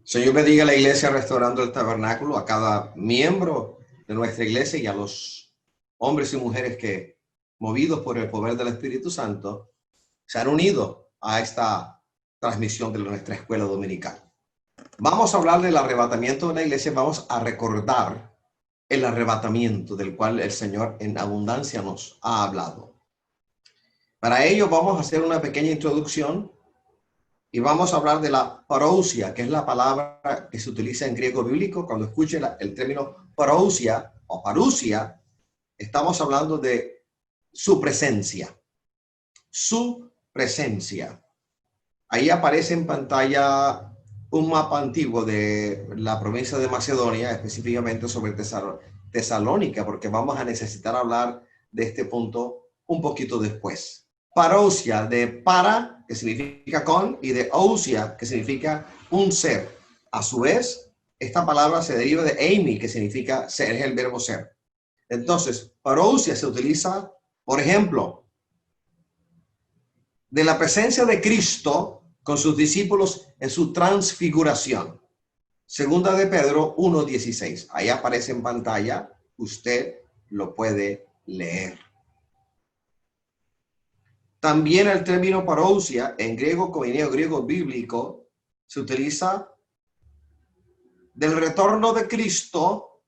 Señor bendiga a la iglesia Restaurando el Tabernáculo, a cada miembro de nuestra iglesia y a los hombres y mujeres que, movidos por el poder del Espíritu Santo, se han unido a esta transmisión de nuestra escuela dominical. Vamos a hablar del arrebatamiento de la iglesia, vamos a recordar el arrebatamiento del cual el Señor en abundancia nos ha hablado. Para ello vamos a hacer una pequeña introducción y vamos a hablar de la parousia, que es la palabra que se utiliza en griego bíblico. Cuando escuche el término parousia o parusia, estamos hablando de su presencia. Su presencia. Ahí aparece en pantalla un mapa antiguo de la provincia de Macedonia, específicamente sobre Tesalónica, porque vamos a necesitar hablar de este punto un poquito después. Parousia, de para, que significa con, y de ousia, que significa un ser. A su vez, esta palabra se deriva de eimi, que significa ser, es el verbo ser. Entonces, parousia se utiliza, por ejemplo, de la presencia de Cristo con sus discípulos en su transfiguración. Segunda de Pedro 1:16. Ahí aparece en pantalla, usted lo puede leer. También el término parousia en griego coineo griego bíblico se utiliza del retorno de Cristo,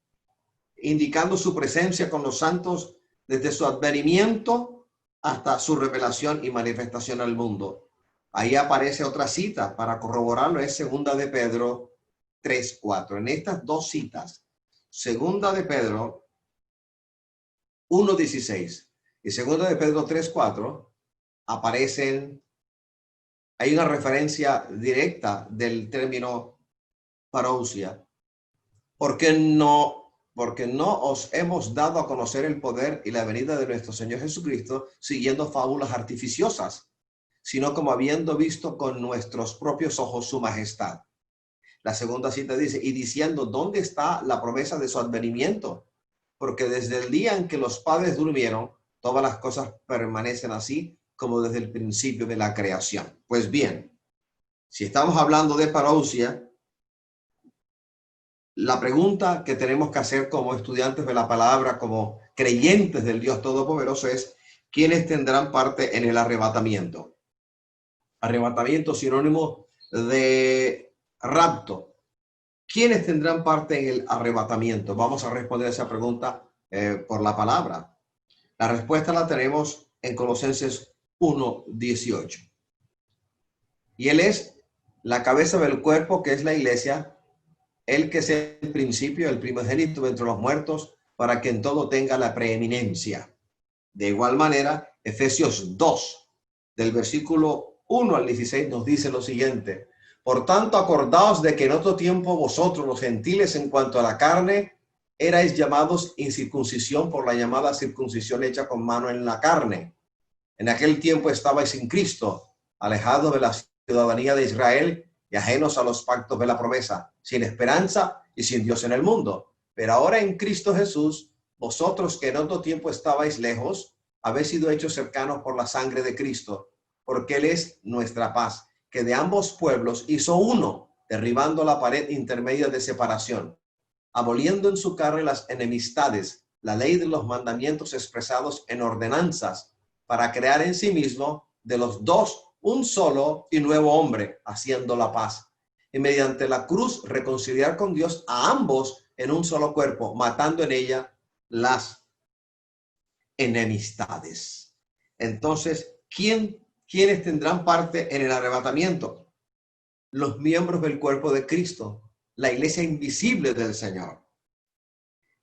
indicando su presencia con los santos desde su advenimiento hasta su revelación y manifestación al mundo. Ahí aparece otra cita para corroborarlo, es Segunda de Pedro 3:4. En estas dos citas, Segunda de Pedro 1:16 y Segunda de Pedro 3:4, aparecen, hay una referencia directa del término parousia. Porque no os hemos dado a conocer el poder y la venida de nuestro Señor Jesucristo siguiendo fábulas artificiosas, sino como habiendo visto con nuestros propios ojos su majestad. La segunda cita dice, y diciendo, ¿dónde está la promesa de su advenimiento? Porque desde el día en que los padres durmieron, todas las cosas permanecen así como desde el principio de la creación. Pues bien, si estamos hablando de parousia, la pregunta que tenemos que hacer como estudiantes de la palabra, como creyentes del Dios Todopoderoso es, ¿quiénes tendrán parte en el arrebatamiento? Arrebatamiento sinónimo de rapto. ¿Quiénes tendrán parte en el arrebatamiento? Vamos a responder esa pregunta por la palabra. La respuesta la tenemos en Colosenses 1:18. Y Él es la cabeza del cuerpo, que es la iglesia, Él que es el principio, el primogénito entre los muertos, para que en todo tenga la preeminencia. De igual manera, Efesios 2, del versículo 1 al 16, nos dice lo siguiente. Por tanto, acordaos de que en otro tiempo vosotros, los gentiles, en cuanto a la carne, erais llamados incircuncisión por la llamada circuncisión hecha con mano en la carne. En aquel tiempo estabais sin Cristo, alejados de la ciudadanía de Israel y ajenos a los pactos de la promesa, sin esperanza y sin Dios en el mundo. Pero ahora en Cristo Jesús, vosotros que en otro tiempo estabais lejos, habéis sido hechos cercanos por la sangre de Cristo, porque Él es nuestra paz, que de ambos pueblos hizo uno, derribando la pared intermedia de separación, aboliendo en su carne las enemistades, la ley de los mandamientos expresados en ordenanzas, para crear en sí mismo de los dos un solo y nuevo hombre, haciendo la paz. Y mediante la cruz reconciliar con Dios a ambos en un solo cuerpo, matando en ella las enemistades. Entonces, ¿quiénes tendrán parte en el arrebatamiento? Los miembros del cuerpo de Cristo, la iglesia invisible del Señor.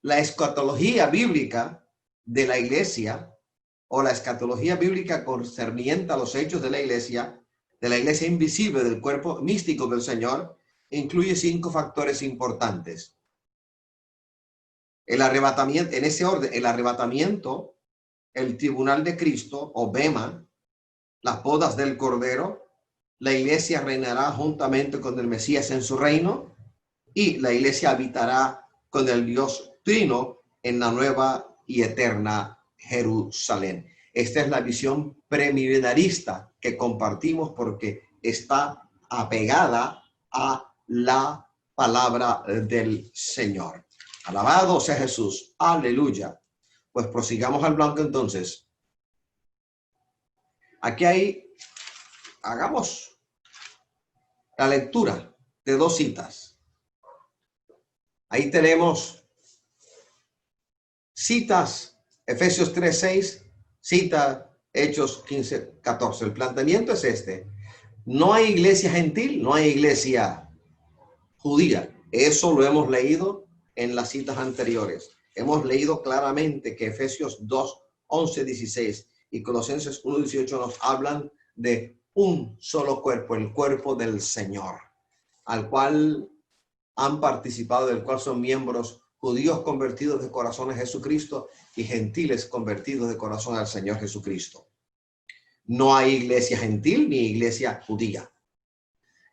La escatología bíblica de la iglesia, o la escatología bíblica concerniente a los hechos de la iglesia invisible del cuerpo místico del Señor, incluye 5 factores importantes. El arrebatamiento, en ese orden, el arrebatamiento, el tribunal de Cristo, o bema, las bodas del Cordero, la iglesia reinará juntamente con el Mesías en su reino, y la iglesia habitará con el Dios Trino en la nueva y eterna Jerusalén. Esta es la visión premilenarista que compartimos porque está apegada a la palabra del Señor. Alabado sea Jesús. Aleluya. Pues prosigamos al blanco entonces. Aquí hagamos la lectura de dos citas. Ahí tenemos citas, Efesios 3:6, cita Hechos 15:14. El planteamiento es este. No hay iglesia gentil, no hay iglesia judía. Eso lo hemos leído en las citas anteriores. Hemos leído claramente que Efesios 2:11-16 y Colosenses 1:18 nos hablan de un solo cuerpo, el cuerpo del Señor, al cual han participado, del cual son miembros judíos convertidos de corazón a Jesucristo y gentiles convertidos de corazón al Señor Jesucristo. No hay iglesia gentil ni iglesia judía.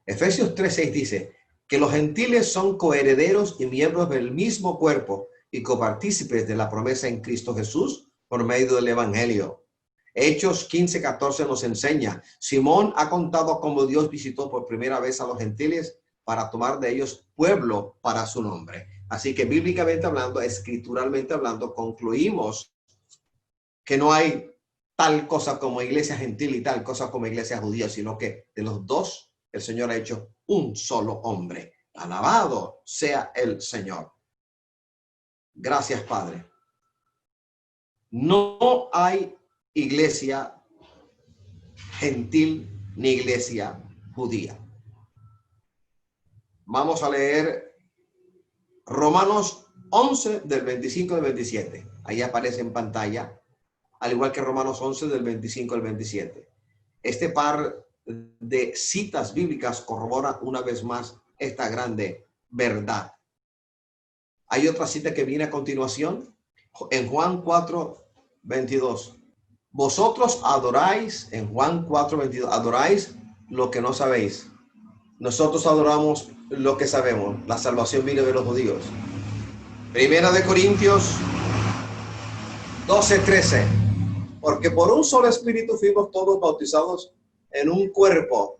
Efesios 3:6 dice que los gentiles son coherederos y miembros del mismo cuerpo y copartícipes de la promesa en Cristo Jesús por medio del Evangelio. Hechos 15:14 nos enseña, Simón ha contado cómo Dios visitó por primera vez a los gentiles para tomar de ellos pueblo para su nombre. Así que bíblicamente hablando, escrituralmente hablando, concluimos que no hay tal cosa como iglesia gentil y tal cosa como iglesia judía, sino que de los dos el Señor ha hecho un solo hombre. Alabado sea el Señor. Gracias, Padre. No hay iglesia gentil ni iglesia judía. Vamos a leer Romanos 11 del 25 al 27. Ahí aparece en pantalla, al igual que Romanos 11 del 25 al 27. Este par de citas bíblicas corrobora una vez más esta grande verdad. Hay otra cita que viene a continuación en Juan 4:22. Vosotros adoráis, en Juan 4:22, adoráis lo que no sabéis. Nosotros adoramos lo que sabemos. La salvación viene de los judíos. Primera de Corintios 12:13. Porque por un solo espíritu fuimos todos bautizados en un cuerpo,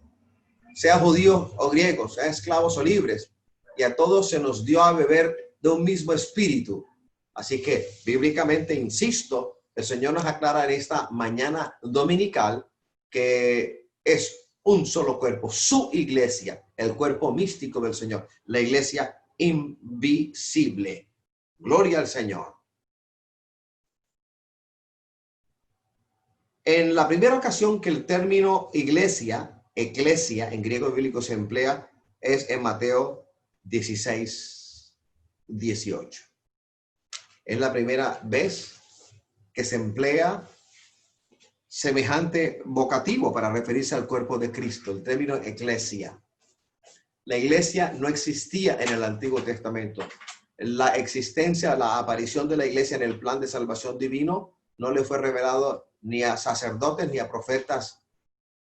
sea judíos o griegos, sea esclavos o libres, y a todos se nos dio a beber de un mismo espíritu. Así que bíblicamente, insisto, el Señor nos aclara en esta mañana dominical que es un solo cuerpo, su iglesia, el cuerpo místico del Señor, la iglesia invisible. Gloria al Señor. En la primera ocasión que el término iglesia, eclesia, en griego bíblico se emplea, es en Mateo 16:18. Es la primera vez que se emplea semejante vocativo para referirse al cuerpo de Cristo, el término eclesia. La iglesia no existía en el Antiguo Testamento. La existencia, la aparición de la iglesia en el plan de salvación divino no le fue revelado ni a sacerdotes, ni a profetas,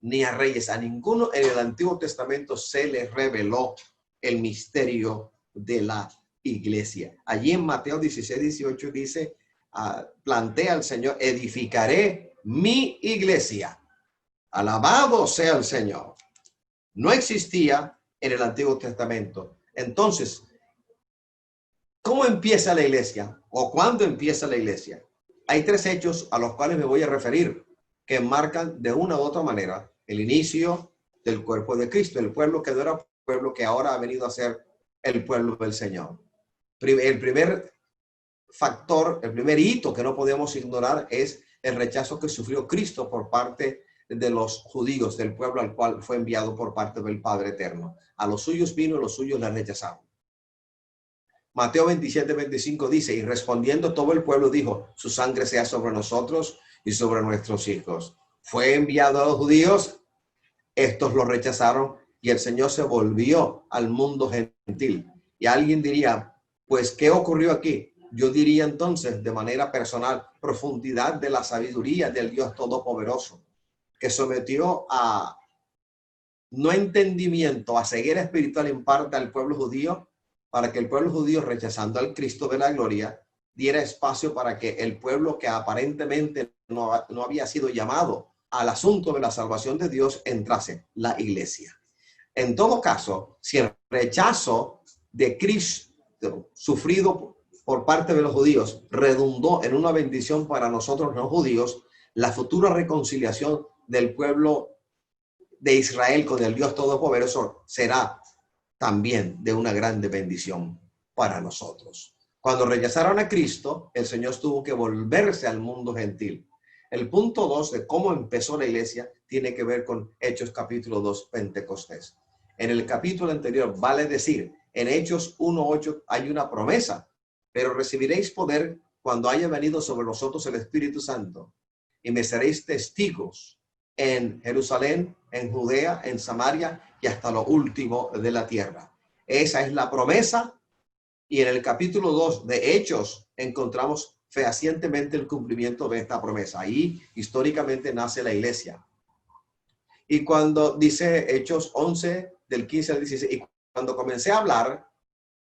ni a reyes. A ninguno en el Antiguo Testamento se les reveló el misterio de la iglesia. Allí en Mateo 16:18 dice, plantea al Señor, edificaré mi iglesia. Alabado sea el Señor. No existía en el Antiguo Testamento. Entonces, ¿cómo empieza la iglesia? ¿O cuándo empieza la iglesia? Hay tres hechos a los cuales me voy a referir que marcan de una u otra manera el inicio del cuerpo de Cristo, el pueblo que no era pueblo, que ahora ha venido a ser el pueblo del Señor. El primer factor, el primer hito que no podemos ignorar es el rechazo que sufrió Cristo por parte de los judíos, del pueblo al cual fue enviado por parte del Padre Eterno. A los suyos vino y los suyos le rechazaron. Mateo 27:25 dice, y respondiendo todo el pueblo dijo, su sangre sea sobre nosotros y sobre nuestros hijos. Fue enviado a los judíos, estos lo rechazaron y el Señor se volvió al mundo gentil. Y alguien diría, pues, ¿qué ocurrió aquí? Yo diría entonces, de manera personal, profundidad de la sabiduría del Dios Todopoderoso, que sometió a no entendimiento, a ceguera espiritual en parte al pueblo judío, para que el pueblo judío, rechazando al Cristo de la gloria, diera espacio para que el pueblo que aparentemente no había sido llamado al asunto de la salvación de Dios entrase, la iglesia. En todo caso, si el rechazo de Cristo sufrido por parte de los judíos redundó en una bendición para nosotros los judíos, la futura reconciliación del pueblo de Israel con el Dios Todopoderoso será también de una grande bendición para nosotros. Cuando rechazaron a Cristo, el Señor tuvo que volverse al mundo gentil. El punto 2 de cómo empezó la iglesia tiene que ver con Hechos capítulo 2, Pentecostés. En el capítulo anterior, vale decir, en Hechos 1:8 hay una promesa, pero recibiréis poder cuando haya venido sobre vosotros el Espíritu Santo, y me seréis testigos en Jerusalén, en Judea, en Samaria y hasta lo último de la tierra. Esa es la promesa, y en el capítulo 2 de Hechos encontramos fehacientemente el cumplimiento de esta promesa. Ahí históricamente nace la iglesia. Y cuando dice Hechos 11, del 15 al 16, y cuando comencé a hablar,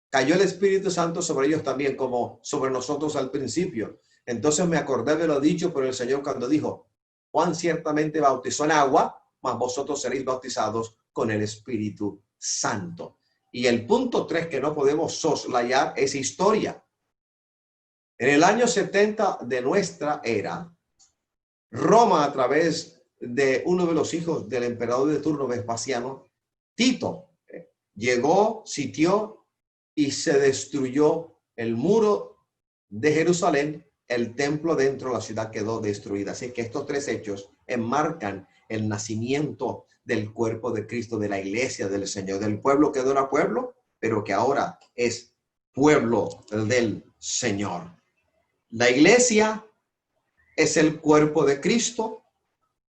cayó el Espíritu Santo sobre ellos también, como sobre nosotros al principio. Entonces me acordé de lo dicho por el Señor cuando dijo: Juan ciertamente bautizó en agua, mas vosotros seréis bautizados con el Espíritu Santo. Y el punto 3 que no podemos soslayar es historia. En el año 70 de nuestra era, Roma, a través de uno de los hijos del emperador de turno Vespasiano, Tito, llegó, sitió y se destruyó el muro de Jerusalén. El templo dentro de la ciudad quedó destruida. Así que estos 3 hechos enmarcan el nacimiento del cuerpo de Cristo, de la iglesia del Señor, del pueblo que no era pueblo, pero que ahora es pueblo del Señor. La iglesia es el cuerpo de Cristo,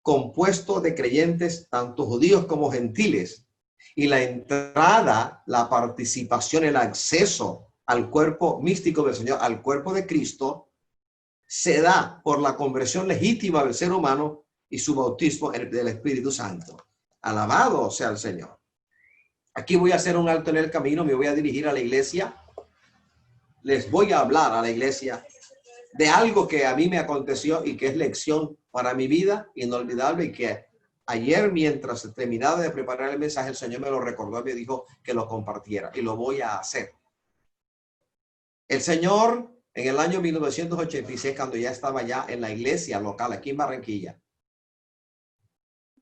compuesto de creyentes, tanto judíos como gentiles. Y la entrada, la participación, el acceso al cuerpo místico del Señor, al cuerpo de Cristo, se da por la conversión legítima del ser humano y su bautismo del Espíritu Santo. Alabado sea el Señor. Aquí voy a hacer un alto en el camino, me voy a dirigir a la iglesia. Les voy a hablar a la iglesia de algo que a mí me aconteció y que es lección para mi vida inolvidable, y que ayer, mientras terminaba de preparar el mensaje, el Señor me lo recordó y me dijo que lo compartiera, y lo voy a hacer. El Señor, en el año 1986, cuando ya estaba ya en la iglesia local aquí en Barranquilla,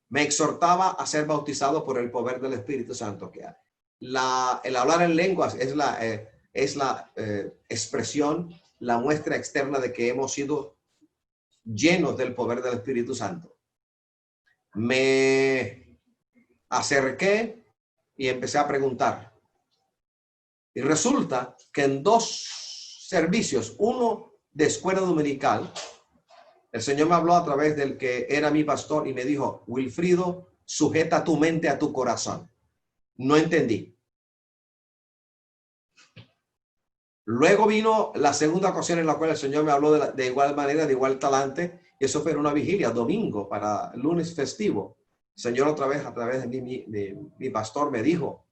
me exhortaba a ser bautizado por el poder del Espíritu Santo. Que el hablar en lenguas es la expresión, la muestra externa de que hemos sido llenos del poder del Espíritu Santo. Me acerqué y empecé a preguntar. Y resulta que en 2 servicios, uno de escuela dominical, el Señor me habló a través del que era mi pastor y me dijo: Wilfrido, sujeta tu mente a tu corazón. No entendí. Luego vino la segunda ocasión en la cual el Señor me habló de igual manera, de igual talante, y eso fue en una vigilia, domingo, para lunes festivo. El Señor otra vez, a través de mi pastor, me dijo: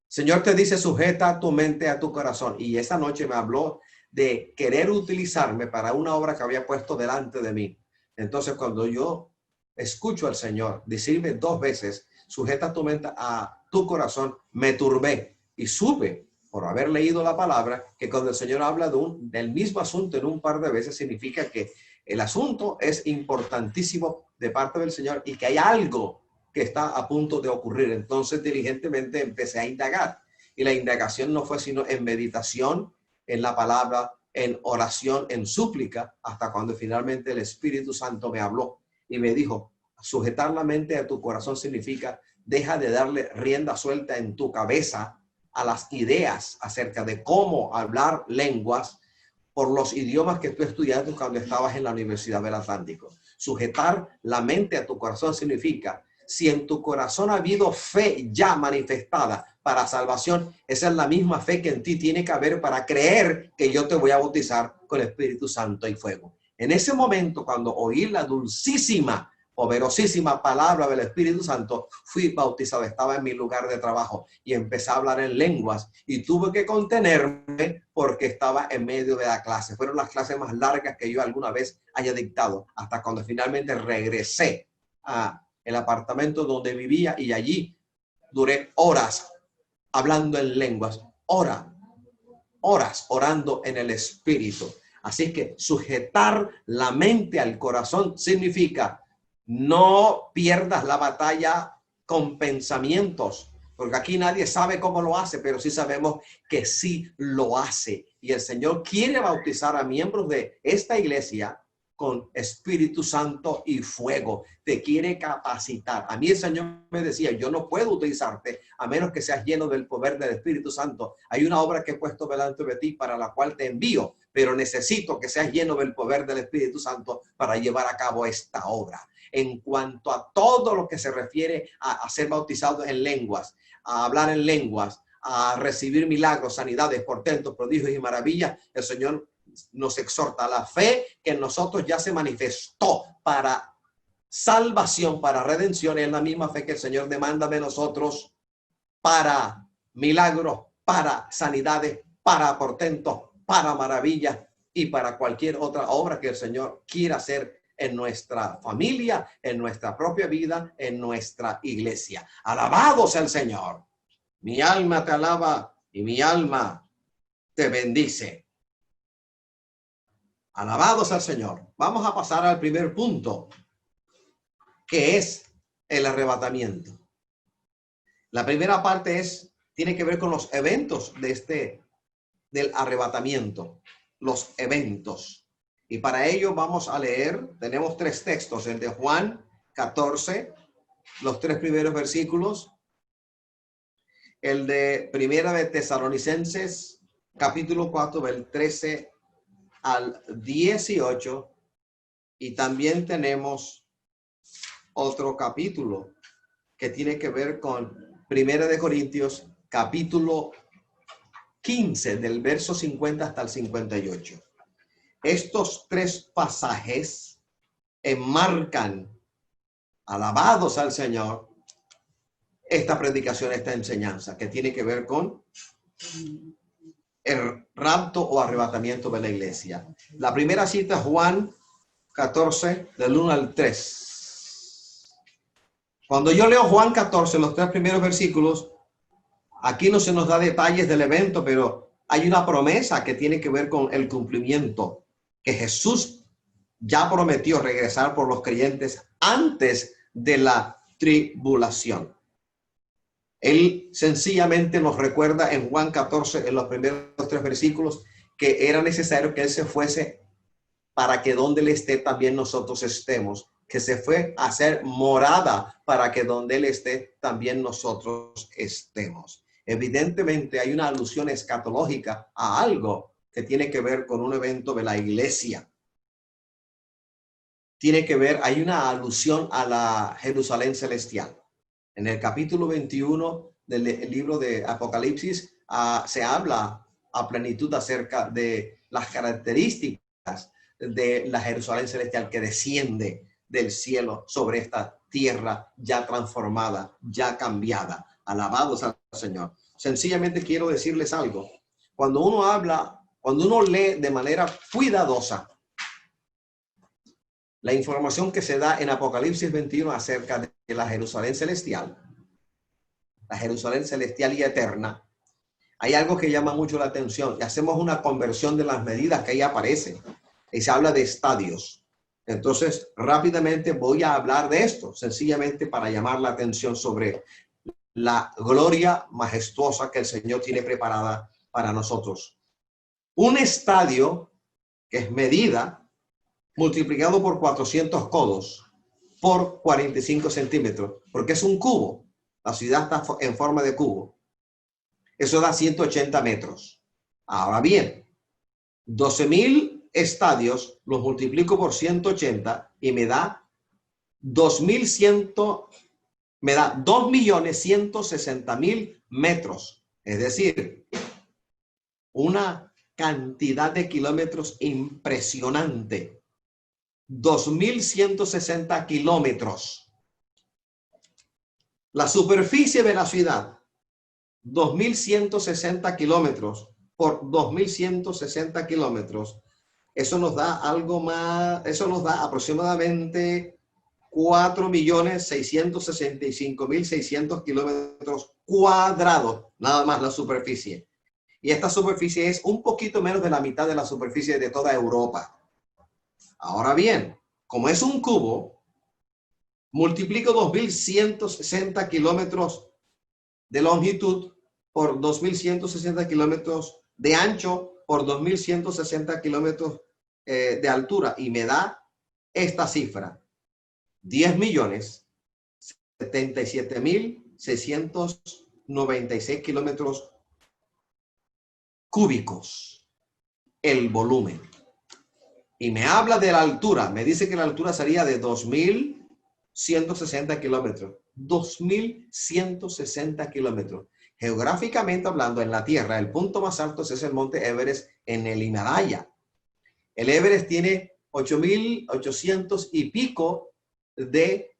Señor te dice, sujeta tu mente a tu corazón. Y esa noche me habló de querer utilizarme para una obra que había puesto delante de mí. Entonces, cuando yo escucho al Señor decirme 2 veces, sujeta tu mente a tu corazón, me turbé y supe, por haber leído la palabra, que cuando el Señor habla del mismo asunto en un par de veces, significa que el asunto es importantísimo de parte del Señor y que hay algo que está a punto de ocurrir. Entonces diligentemente empecé a indagar, y la indagación no fue sino en meditación, en la palabra, en oración, en súplica, hasta cuando finalmente el Espíritu Santo me habló y me dijo: sujetar la mente a tu corazón significa deja de darle rienda suelta en tu cabeza a las ideas acerca de cómo hablar lenguas por los idiomas que tú estudiaste cuando estabas en la Universidad del Atlántico. Sujetar la mente a tu corazón significa, si en tu corazón ha habido fe ya manifestada para salvación, esa es la misma fe que en ti tiene que haber para creer que yo te voy a bautizar con el Espíritu Santo y fuego. En ese momento, cuando oí la dulcísima, poderosísima palabra del Espíritu Santo, fui bautizado. Estaba en mi lugar de trabajo y empecé a hablar en lenguas y tuve que contenerme porque estaba en medio de la clase. Fueron las clases más largas que yo alguna vez haya dictado, hasta cuando finalmente regresé a el apartamento donde vivía, y allí duré horas hablando en lenguas, horas orando en el Espíritu. Así que sujetar la mente al corazón significa no pierdas la batalla con pensamientos, porque aquí nadie sabe cómo lo hace, pero sí sabemos que sí lo hace. Y el Señor quiere bautizar a miembros de esta iglesia con Espíritu Santo y fuego. Te quiere capacitar. A mí el Señor me decía, yo no puedo utilizarte a menos que seas lleno del poder del Espíritu Santo. Hay una obra que he puesto delante de ti para la cual te envío, pero necesito que seas lleno del poder del Espíritu Santo para llevar a cabo esta obra. En cuanto a todo lo que se refiere a ser bautizado en lenguas, a hablar en lenguas, a recibir milagros, sanidades, portentos, prodigios y maravillas, el Señor nos exhorta a la fe que en nosotros ya se manifestó para salvación, para redención. Es la misma fe que el Señor demanda de nosotros para milagros, para sanidades, para portentos, para maravillas y para cualquier otra obra que el Señor quiera hacer en nuestra familia, en nuestra propia vida, en nuestra iglesia. Alabado sea el Señor. Mi alma te alaba y mi alma te bendice. Alabados al Señor. Vamos a pasar al primer punto, que es el arrebatamiento. La primera parte tiene que ver con los eventos del arrebatamiento, los eventos. Y para ello vamos a leer, tenemos 3 textos, el de Juan 14, los 3 primeros versículos, el de Primera de Tesalonicenses, capítulo 4, del 13 al 18, y también tenemos otro capítulo que tiene que ver con Primera de Corintios, capítulo 15, del verso 50 hasta el 58. Estos 3 pasajes enmarcan, alabados al Señor, esta predicación, esta enseñanza que tiene que ver con el rapto o arrebatamiento de la iglesia. La primera cita, Juan 14, del 1 al 3. Cuando yo leo Juan 14, los 3 primeros versículos, aquí no se nos da detalles del evento, pero hay una promesa que tiene que ver con el cumplimiento, que Jesús ya prometió regresar por los creyentes antes de la tribulación. Él sencillamente nos recuerda en Juan 14, en los primeros 3 versículos, que era necesario que Él se fuese para que donde Él esté también nosotros estemos, que se fue a hacer morada para que donde Él esté también nosotros estemos. Evidentemente hay una alusión escatológica a algo que tiene que ver con un evento de la iglesia. Tiene que ver, hay una alusión a la Jerusalén celestial. En el capítulo 21 del libro de Apocalipsis se habla a plenitud acerca de las características de la Jerusalén celestial que desciende del cielo sobre esta tierra ya transformada, ya cambiada. Alabados al Señor. Sencillamente quiero decirles algo. Cuando uno lee de manera cuidadosa la información que se da en Apocalipsis 21 acerca de la Jerusalén celestial y eterna, hay algo que llama mucho la atención. Y hacemos una conversión de las medidas que ahí aparecen. Y se habla de estadios. Entonces, rápidamente voy a hablar de esto, sencillamente para llamar la atención sobre la gloria majestuosa que el Señor tiene preparada para nosotros. Un estadio, que es medida, multiplicado por 400 codos por 45 centímetros, porque es un cubo. La ciudad está en forma de cubo. Eso da 180 metros. Ahora bien, 12,000 estadios los multiplico por 180 y me da 2.160.000 metros. Es decir, una cantidad de kilómetros impresionante. 2.160 kilómetros. La superficie de la ciudad, 2.160 kilómetros por 2.160 kilómetros. Eso nos da algo más, eso nos da aproximadamente 4.665.600 kilómetros cuadrados, nada más la superficie. Y esta superficie es un poquito menos de la mitad de la superficie de toda Europa. Ahora bien, como es un cubo, multiplico 2.160 kilómetros de longitud por 2.160 kilómetros de ancho por 2.160 kilómetros de altura y me da esta cifra: 10.077.696 kilómetros cúbicos el volumen. Y me habla de la altura, me dice que la altura sería de 2.160 kilómetros. 2.160 kilómetros. Geográficamente hablando, en la Tierra, el punto más alto es el monte Everest en el Himalaya. El Everest tiene 8.800 y pico de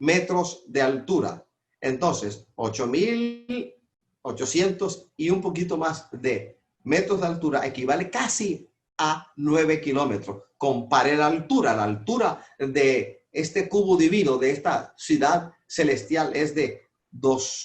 metros de altura. Entonces, 8.800 y un poquito más de metros de altura equivale casi a 9 kilómetros. Compare la altura de este cubo divino, de esta ciudad celestial, es de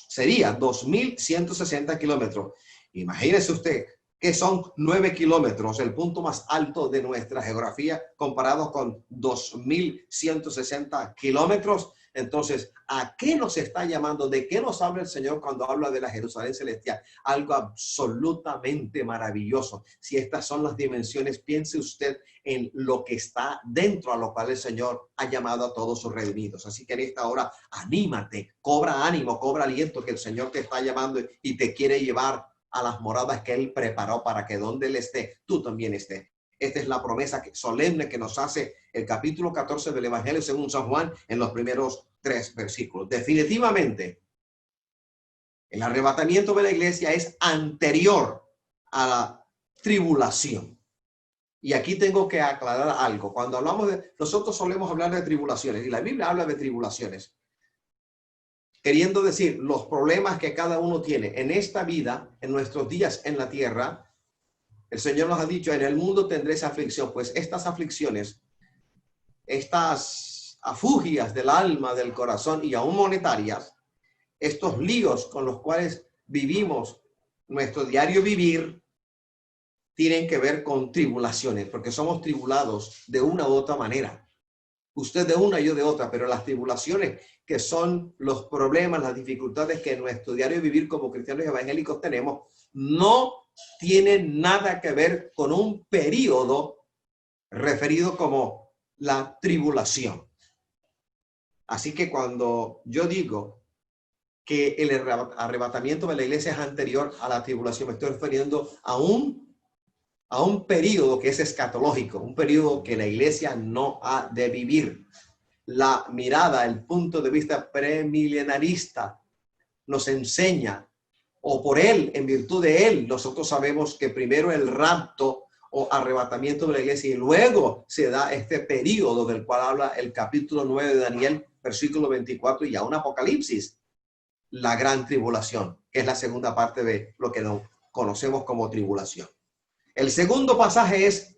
sería 2.160 kilómetros. Imagínese usted que son 9 kilómetros, el punto más alto de nuestra geografía, comparado con 2.160 kilómetros. Entonces, ¿a qué nos está llamando? ¿De qué nos habla el Señor cuando habla de la Jerusalén celestial? Algo absolutamente maravilloso. Si estas son las dimensiones, piense usted en lo que está dentro, a lo cual el Señor ha llamado a todos sus redimidos. Así que en esta hora, anímate, cobra ánimo, cobra aliento, que el Señor te está llamando y te quiere llevar a las moradas que Él preparó para que donde Él esté, tú también estés. Esta es la promesa solemne que nos hace el capítulo 14 del Evangelio según San Juan en los primeros 3 versículos. Definitivamente, el arrebatamiento de la iglesia es anterior a la tribulación. Y aquí tengo que aclarar algo. Cuando hablamos nosotros solemos hablar de tribulaciones, y la Biblia habla de tribulaciones, queriendo decir los problemas que cada uno tiene en esta vida, en nuestros días en la tierra. El Señor nos ha dicho, en el mundo tendréis aflicción. Pues estas aflicciones, estas afugias del alma, del corazón y aún monetarias, estos líos con los cuales vivimos nuestro diario vivir, tienen que ver con tribulaciones, porque somos tribulados de una u otra manera. Usted de una, yo de otra, pero las tribulaciones, que son los problemas, las dificultades que en nuestro diario vivir como cristianos evangélicos tenemos, no tienen nada que ver con un periodo referido como la tribulación. Así que cuando yo digo que el arrebatamiento de la iglesia es anterior a la tribulación, me estoy refiriendo a un periodo que es escatológico, un periodo que la iglesia no ha de vivir. La mirada, el punto de vista premilenarista nos enseña, o por él, en virtud de él, nosotros sabemos que primero el rapto o arrebatamiento de la iglesia y luego se da este periodo del cual habla el capítulo 9 de Daniel, versículo 24 y aún Apocalipsis, la gran tribulación, que es la segunda parte de lo que conocemos como tribulación. El segundo pasaje es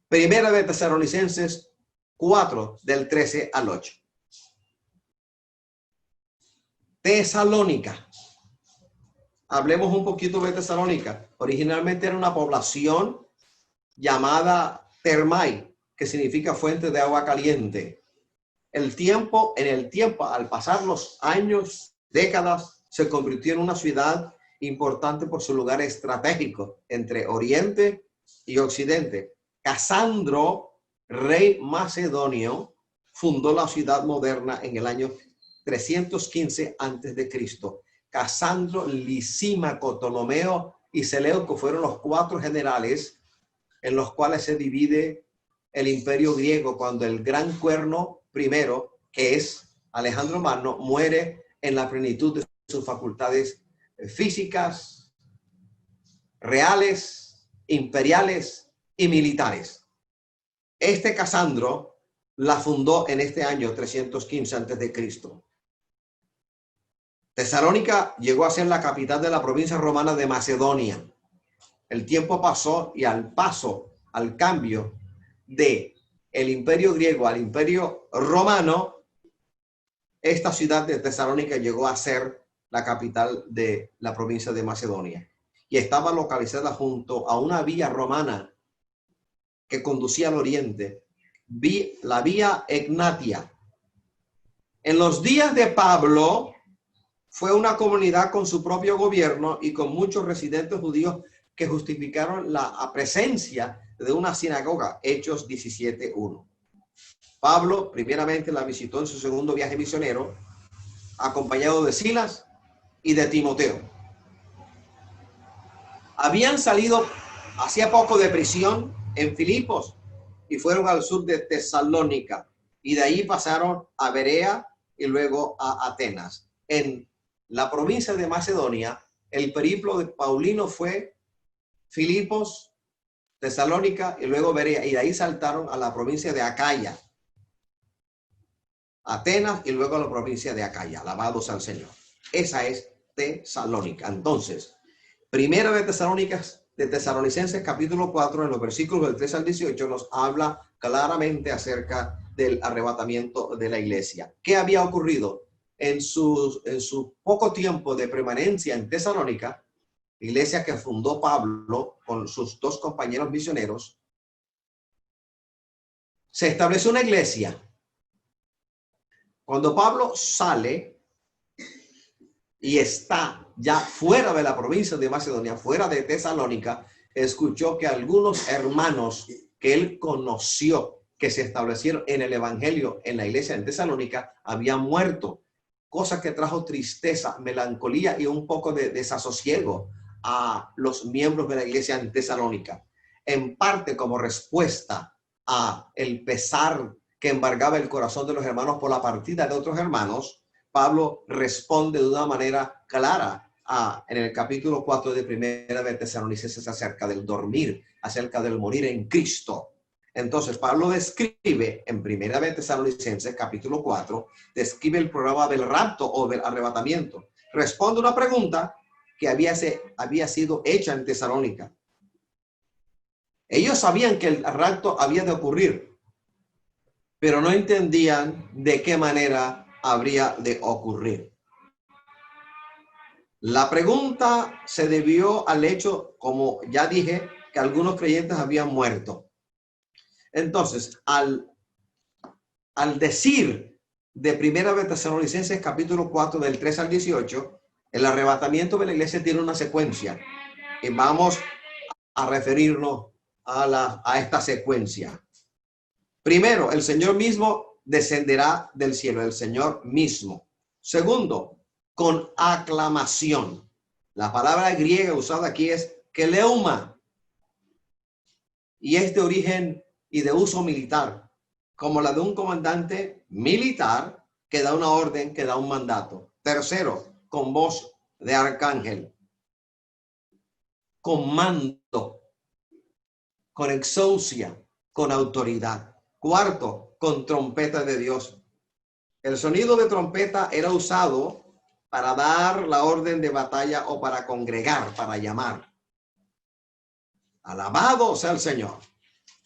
Primera de Tesalonicenses 4, del 13 al 8. Tesalónica. Hablemos un poquito de Tesalónica. Originalmente era una población llamada Termai, que significa fuente de agua caliente. En el tiempo, al pasar los años, décadas, se convirtió en una ciudad importante por su lugar estratégico entre Oriente y Occidente. Casandro, rey macedonio, fundó la ciudad moderna en el año 315 a.C. Casandro, Lisímaco, Ptolomeo y Seleuco fueron los 4 generales en los cuales se divide el imperio griego cuando el gran cuerno primero, que es Alejandro Magno, muere en la plenitud de sus facultades físicas, reales, imperiales y militares. Este Casandro la fundó en este año 315 a.C. Tesalónica llegó a ser la capital de la provincia romana de Macedonia. El tiempo pasó y al cambio de el imperio griego al imperio romano, esta ciudad de Tesalónica llegó a ser la capital de la provincia de Macedonia. y estaba localizada junto a una vía romana que conducía al oriente, la vía Egnatia. En los días de Pablo fue una comunidad con su propio gobierno y con muchos residentes judíos que justificaron la presencia de una sinagoga, Hechos 17:1. Pablo primeramente la visitó en su segundo viaje misionero, acompañado de Silas y de Timoteo. Habían salido hacía poco de prisión en Filipos y fueron al sur de Tesalónica, y de ahí pasaron a Berea y luego a Atenas. En la provincia de Macedonia, el periplo de Paulino fue Filipos, Tesalónica y luego Berea, y de ahí saltaron a la provincia de Acaya, Atenas y luego a la provincia de Acaya. Alabados al Señor. Esa es Tesalónica. Entonces, primera de Tesalonicenses capítulo 4, en los versículos del 3 al 18, nos habla claramente acerca del arrebatamiento de la iglesia. ¿Qué había ocurrido? En su poco tiempo de permanencia en Tesalónica, iglesia que fundó Pablo con sus dos compañeros misioneros, se estableció una iglesia. Cuando Pablo sale y está ya fuera de la provincia de Macedonia, fuera de Tesalónica, escuchó que algunos hermanos que él conoció, que se establecieron en el evangelio en la iglesia en Tesalónica, habían muerto, cosa que trajo tristeza, melancolía y un poco de desasosiego a los miembros de la iglesia en Tesalónica, en parte como respuesta a el pesar que embargaba el corazón de los hermanos por la partida de otros hermanos. Pablo responde de una manera clara en el capítulo 4 de primera de Tesalonicenses acerca del dormir, acerca del morir en Cristo. Entonces Pablo describe en primera de Tesalonicenses capítulo 4, describe el programa del rapto o del arrebatamiento. Responde una pregunta que había sido hecha en Tesalónica. Ellos sabían que el rapto había de ocurrir, pero no entendían de qué manera habría de ocurrir. La pregunta se debió al hecho, como ya dije, que algunos creyentes habían muerto. Entonces, al decir de primera de Tesalonicenses capítulo 4 del 3 al 18, el arrebatamiento de la iglesia tiene una secuencia y vamos a referirnos a esta secuencia. Primero, el Señor mismo descenderá del cielo, el Señor mismo. Segundo, con aclamación. La palabra griega usada aquí es keleuma y es de origen y de uso militar, como la de un comandante militar que da una orden, que da un mandato. Tercero, con voz de arcángel, con mando, con exousia, con autoridad. Cuarto, con trompeta de Dios. El sonido de trompeta era usado para dar la orden de batalla o para congregar, para llamar. Alabado sea el Señor.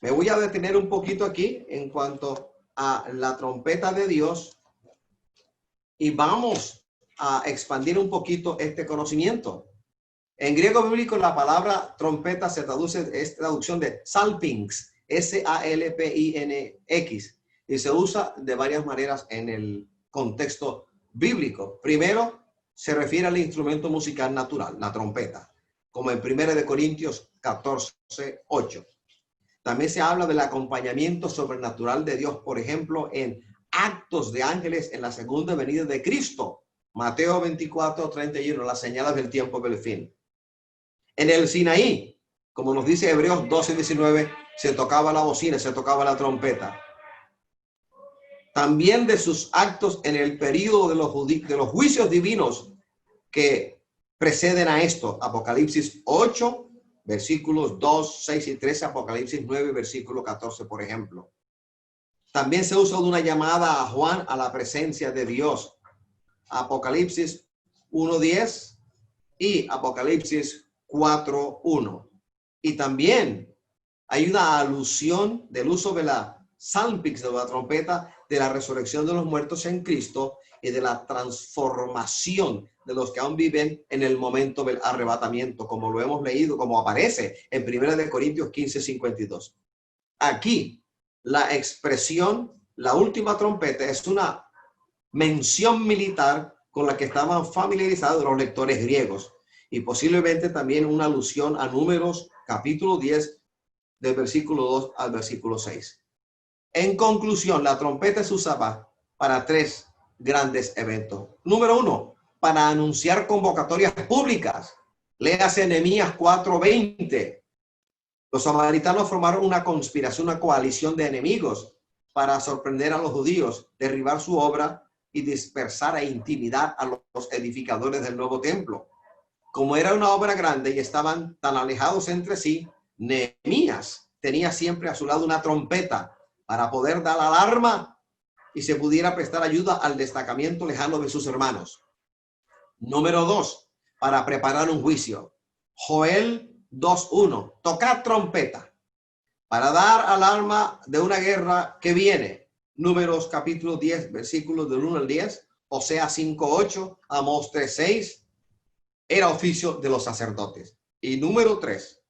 Me voy a detener un poquito aquí en cuanto a la trompeta de Dios y vamos a expandir un poquito este conocimiento. En griego bíblico la palabra trompeta es traducción de salpinx, S-A-L-P-I-N-X, y se usa de varias maneras en el contexto bíblico. Primero, se refiere al instrumento musical natural, la trompeta, como en 1 Corintios 14:8. También se habla del acompañamiento sobrenatural de Dios, por ejemplo, en actos de ángeles en la segunda venida de Cristo. Mateo 24:31, las señales del tiempo del fin. En el Sinaí, como nos dice Hebreos 12:19, se tocaba la bocina, se tocaba la trompeta. También de sus actos en el período de los juicios divinos que preceden a esto. Apocalipsis 8, versículos 2, 6 y 13, Apocalipsis 9, versículo 14, por ejemplo. También se usa de una llamada a Juan a la presencia de Dios. Apocalipsis 1:10 y Apocalipsis 4:1. Y también hay una alusión del uso de la salpix, de la trompeta, de la resurrección de los muertos en Cristo y de la transformación de los que aún viven en el momento del arrebatamiento, como lo hemos leído, como aparece en 1 Corintios 15:52. Aquí la expresión, la última trompeta, es una mención militar con la que estaban familiarizados los lectores griegos y posiblemente también una alusión a Números capítulo 10 del versículo 2 al versículo 6. En conclusión, la trompeta se usaba para tres grandes eventos. Número 1, para anunciar convocatorias públicas. Léase Nehemías 4:20. Los samaritanos formaron una conspiración, una coalición de enemigos para sorprender a los judíos, derribar su obra y dispersar e intimidar a los edificadores del nuevo templo. Como era una obra grande y estaban tan alejados entre sí, Nehemías tenía siempre a su lado una trompeta para poder dar alarma y se pudiera prestar ayuda al destacamento lejano de sus hermanos. Número 2, para preparar un juicio. Joel 2:1, tocad trompeta para dar alarma de una guerra que viene. Números capítulo 10, versículos del 1 al 10, Osea 5:8, Amós 3:6, era oficio de los sacerdotes. Y número 3,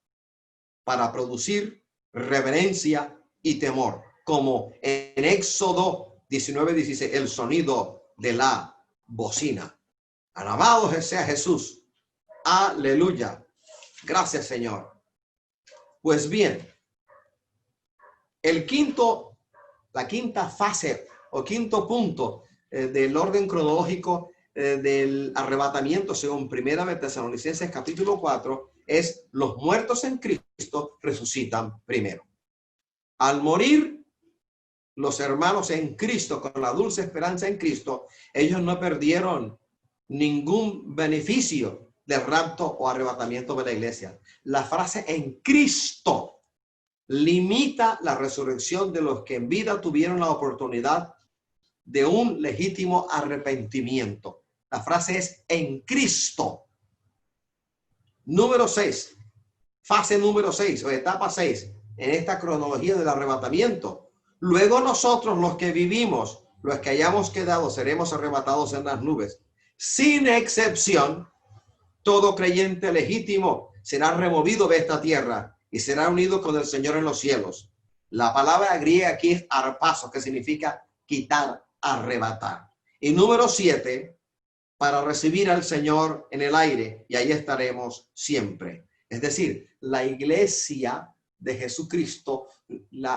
para producir reverencia y temor, como en Éxodo 19:16, el sonido de la bocina. Alabado sea Jesús. Aleluya. Gracias, Señor. Pues bien, la quinta fase o quinto punto del orden cronológico del arrebatamiento, según Primera de Tesalonicenses capítulo 4, es: los muertos en Cristo resucitan primero. Al morir los hermanos en Cristo, con la dulce esperanza en Cristo, ellos no perdieron ningún beneficio del rapto o arrebatamiento de la iglesia. La frase en Cristo limita la resurrección de los que en vida tuvieron la oportunidad de un legítimo arrepentimiento. La frase es en Cristo. Número 6, fase número 6 o etapa 6 en esta cronología del arrebatamiento. Luego nosotros, los que vivimos, los que hayamos quedado, seremos arrebatados en las nubes. Sin excepción, todo creyente legítimo será removido de esta tierra y será unido con el Señor en los cielos. La palabra griega aquí es arpazo, que significa quitar, arrebatar. Y número 7, para recibir al Señor en el aire, y ahí estaremos siempre. Es decir, la iglesia de Jesucristo,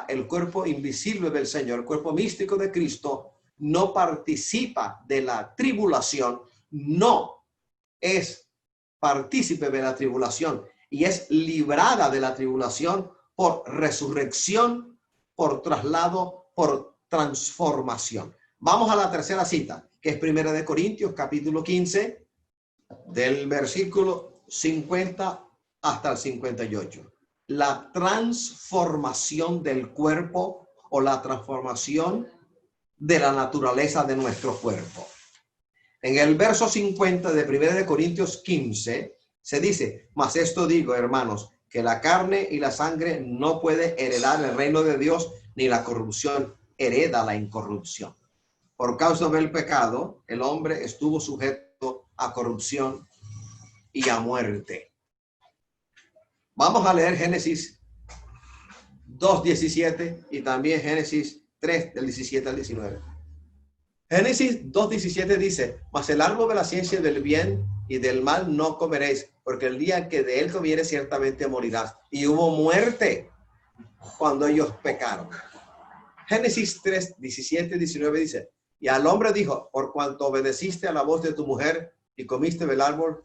el cuerpo invisible del Señor, el cuerpo místico de Cristo, no participa de la tribulación, no es partícipe de la tribulación y es librada de la tribulación por resurrección, por traslado, por transformación. Vamos a la tercera cita, que es 1 Corintios capítulo 15, del versículo 50 hasta el 58. La transformación del cuerpo o la transformación de la naturaleza de nuestro cuerpo. En el verso 50 de 1 Corintios 15 se dice: mas esto digo, hermanos, que la carne y la sangre no puede heredar el reino de Dios, ni la corrupción hereda la incorrupción. Por causa del pecado, el hombre estuvo sujeto a corrupción y a muerte. Vamos a leer Génesis 2:17 y también Génesis 3, del 17 al 19. Génesis 2:17 dice: mas el árbol de la ciencia del bien y del mal no comeréis, porque el día que de él comieres ciertamente morirás. Y hubo muerte cuando ellos pecaron. Génesis 3, 17 y 19 dice: y al hombre dijo: por cuanto obedeciste a la voz de tu mujer y comiste del árbol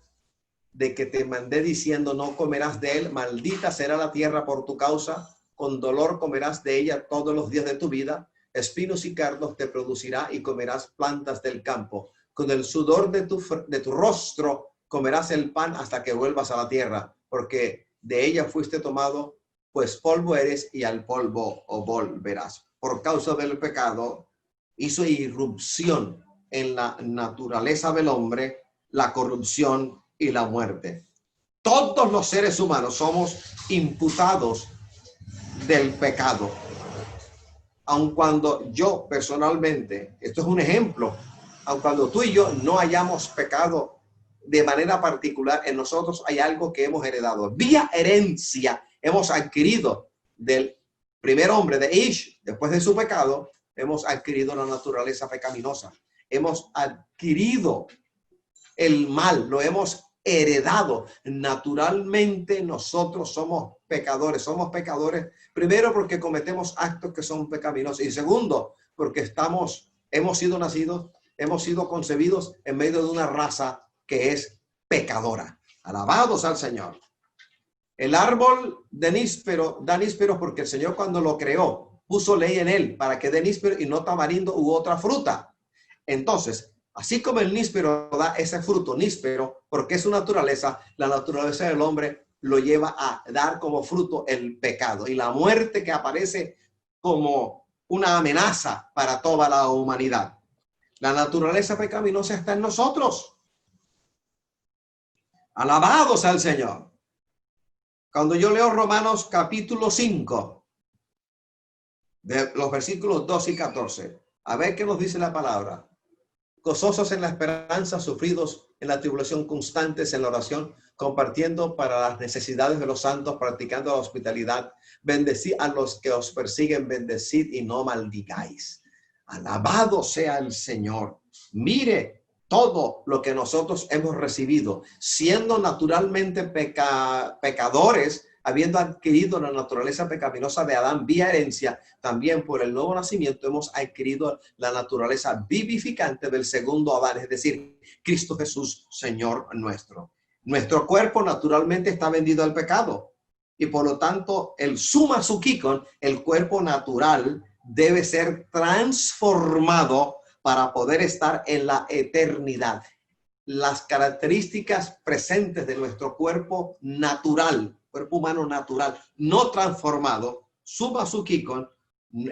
de que te mandé diciendo, no comerás de él, maldita será la tierra por tu causa, con dolor comerás de ella todos los días de tu vida, espinos y cardos te producirá y comerás plantas del campo. Con el sudor de tu rostro comerás el pan hasta que vuelvas a la tierra, porque de ella fuiste tomado, pues polvo eres y al polvo volverás. Por causa del pecado hizo irrupción en la naturaleza del hombre la corrupción y la muerte. Todos los seres humanos somos imputados del pecado. aun cuando yo personalmente, esto es un ejemplo, aun cuando tú y yo no hayamos pecado de manera particular, en nosotros hay algo que hemos heredado. Vía herencia hemos adquirido del primer hombre de Ish, después de su pecado, hemos adquirido la naturaleza pecaminosa. Hemos adquirido el mal, lo hemos heredado. Naturalmente nosotros somos pecadores primero porque cometemos actos que son pecaminosos y segundo porque hemos sido nacidos, hemos sido concebidos en medio de una raza que es pecadora. Alabados al Señor. El árbol de níspero da nísperos porque el Señor cuando lo creó puso ley en él para que dé níspero y no tamarindo u otra fruta. Entonces, así como el níspero da ese fruto níspero, porque es su naturaleza, la naturaleza del hombre lo lleva a dar como fruto el pecado y la muerte que aparece como una amenaza para toda la humanidad. La naturaleza pecaminosa está en nosotros. Alabados al Señor. Cuando yo leo Romanos capítulo 5, de los versículos 2 y 14, a ver qué nos dice la palabra. Gozosos en la esperanza, sufridos en la tribulación, constantes en la oración, compartiendo para las necesidades de los santos, practicando la hospitalidad, bendecid a los que os persiguen, bendecid y no maldigáis. Alabado sea el Señor. Mire todo lo que nosotros hemos recibido, siendo naturalmente pecadores, habiendo adquirido la naturaleza pecaminosa de Adán vía herencia, también por el nuevo nacimiento hemos adquirido la naturaleza vivificante del segundo Adán, es decir, Cristo Jesús, Señor nuestro. Nuestro cuerpo naturalmente está vendido al pecado y por lo tanto el summa sukikon, el cuerpo natural, debe ser transformado para poder estar en la eternidad. Las características presentes de nuestro cuerpo natural, cuerpo humano natural, no transformado, summa sukikon,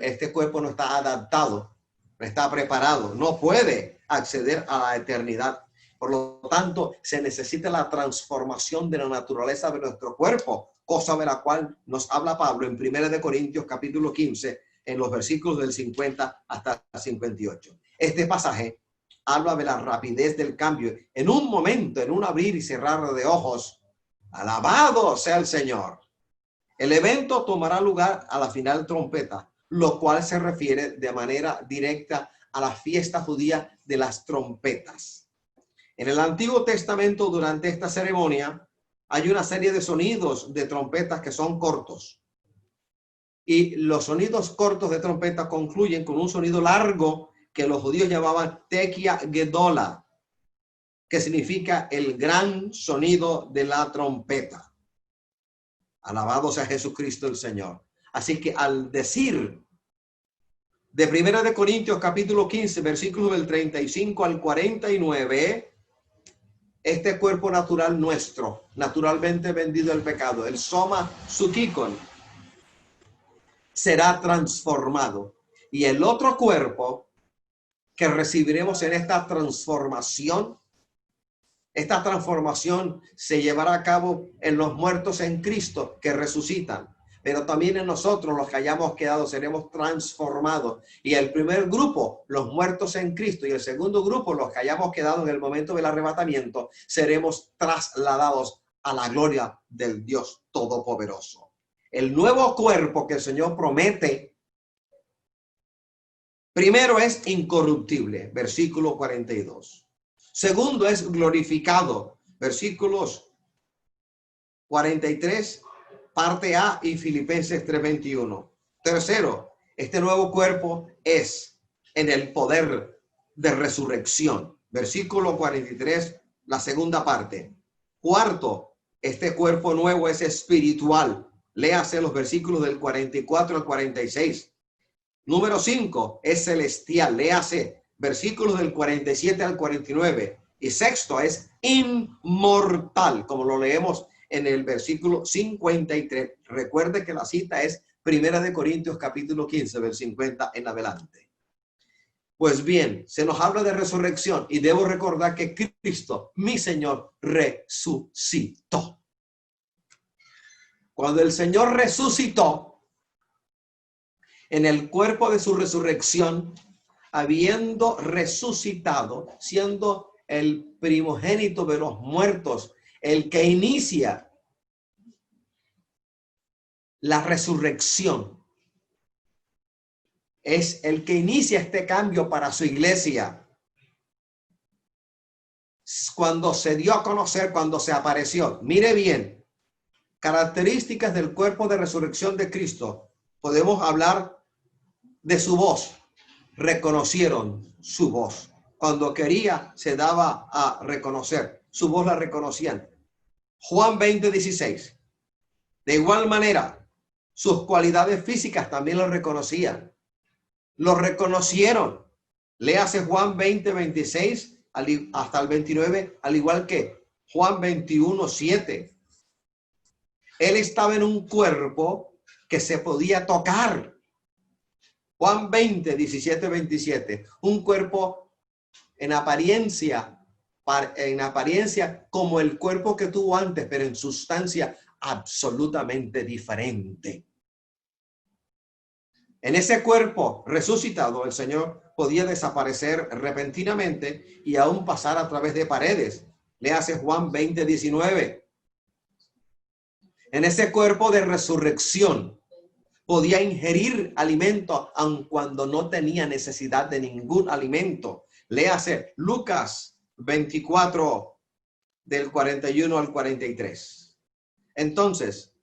este cuerpo no está adaptado, no está preparado, no puede acceder a la eternidad. Por lo tanto, se necesita la transformación de la naturaleza de nuestro cuerpo, cosa de la cual nos habla Pablo en 1 Corintios capítulo 15, en los versículos del 50 hasta 58. Este pasaje habla de la rapidez del cambio. En un momento, en un abrir y cerrar de ojos, alabado sea el Señor. El evento tomará lugar a la final trompeta, lo cual se refiere de manera directa a la fiesta judía de las trompetas. En el Antiguo Testamento, durante esta ceremonia, hay una serie de sonidos de trompetas que son cortos. Y los sonidos cortos de trompeta concluyen con un sonido largo que los judíos llamaban Tequia Gedola, que significa el gran sonido de la trompeta. Alabado sea Jesucristo el Señor. Así que al decir de 1 Corintios capítulo 15, versículos del 35 al 49, este cuerpo natural nuestro, naturalmente vendido al pecado, el soma sukikon, será transformado. Y el otro cuerpo que recibiremos en esta transformación se llevará a cabo en los muertos en Cristo que resucitan, pero también en nosotros los que hayamos quedado seremos transformados. Y el primer grupo, los muertos en Cristo, y el segundo grupo, los que hayamos quedado en el momento del arrebatamiento, seremos trasladados a la gloria del Dios Todopoderoso. El nuevo cuerpo que el Señor promete, primero es incorruptible, versículo 42. Segundo es glorificado, versículos 43, parte A y Filipenses 3:21. Tercero, este nuevo cuerpo es en el poder de resurrección, versículo 43, la segunda parte. Cuarto, este cuerpo nuevo es espiritual. Léase los versículos del 44 al 46. Número 5 es celestial. Léase versículos del 47 al 49. Y sexto es inmortal, como lo leemos en el versículo 53. Recuerde que la cita es 1 Corintios capítulo 15, del 50 en adelante. Pues bien, se nos habla de resurrección y debo recordar que Cristo, mi Señor, resucitó. Cuando el Señor resucitó, en el cuerpo de su resurrección, habiendo resucitado, siendo el primogénito de los muertos, el que inicia la resurrección. Es el que inicia este cambio para su iglesia. Cuando se dio a conocer, cuando se apareció. Mire bien, características del cuerpo de resurrección de Cristo. Podemos hablar de su voz. Reconocieron su voz. Cuando quería, se daba a reconocer. Su voz la reconocían. Juan 20:16. De igual manera, sus cualidades físicas también lo reconocían. Lo reconocieron. Léase Juan 20:26 hasta el 29, al igual que Juan 21:7. Él estaba en un cuerpo que se podía tocar. Juan 20:17-27. Un cuerpo en apariencia como el cuerpo que tuvo antes, pero en sustancia absolutamente diferente. En ese cuerpo resucitado, el Señor podía desaparecer repentinamente y aún pasar a través de paredes. Léase Juan 20:19. En ese cuerpo de resurrección podía ingerir alimento aun cuando no tenía necesidad de ningún alimento. Léase Lucas 24 del 41 al 43. Entonces,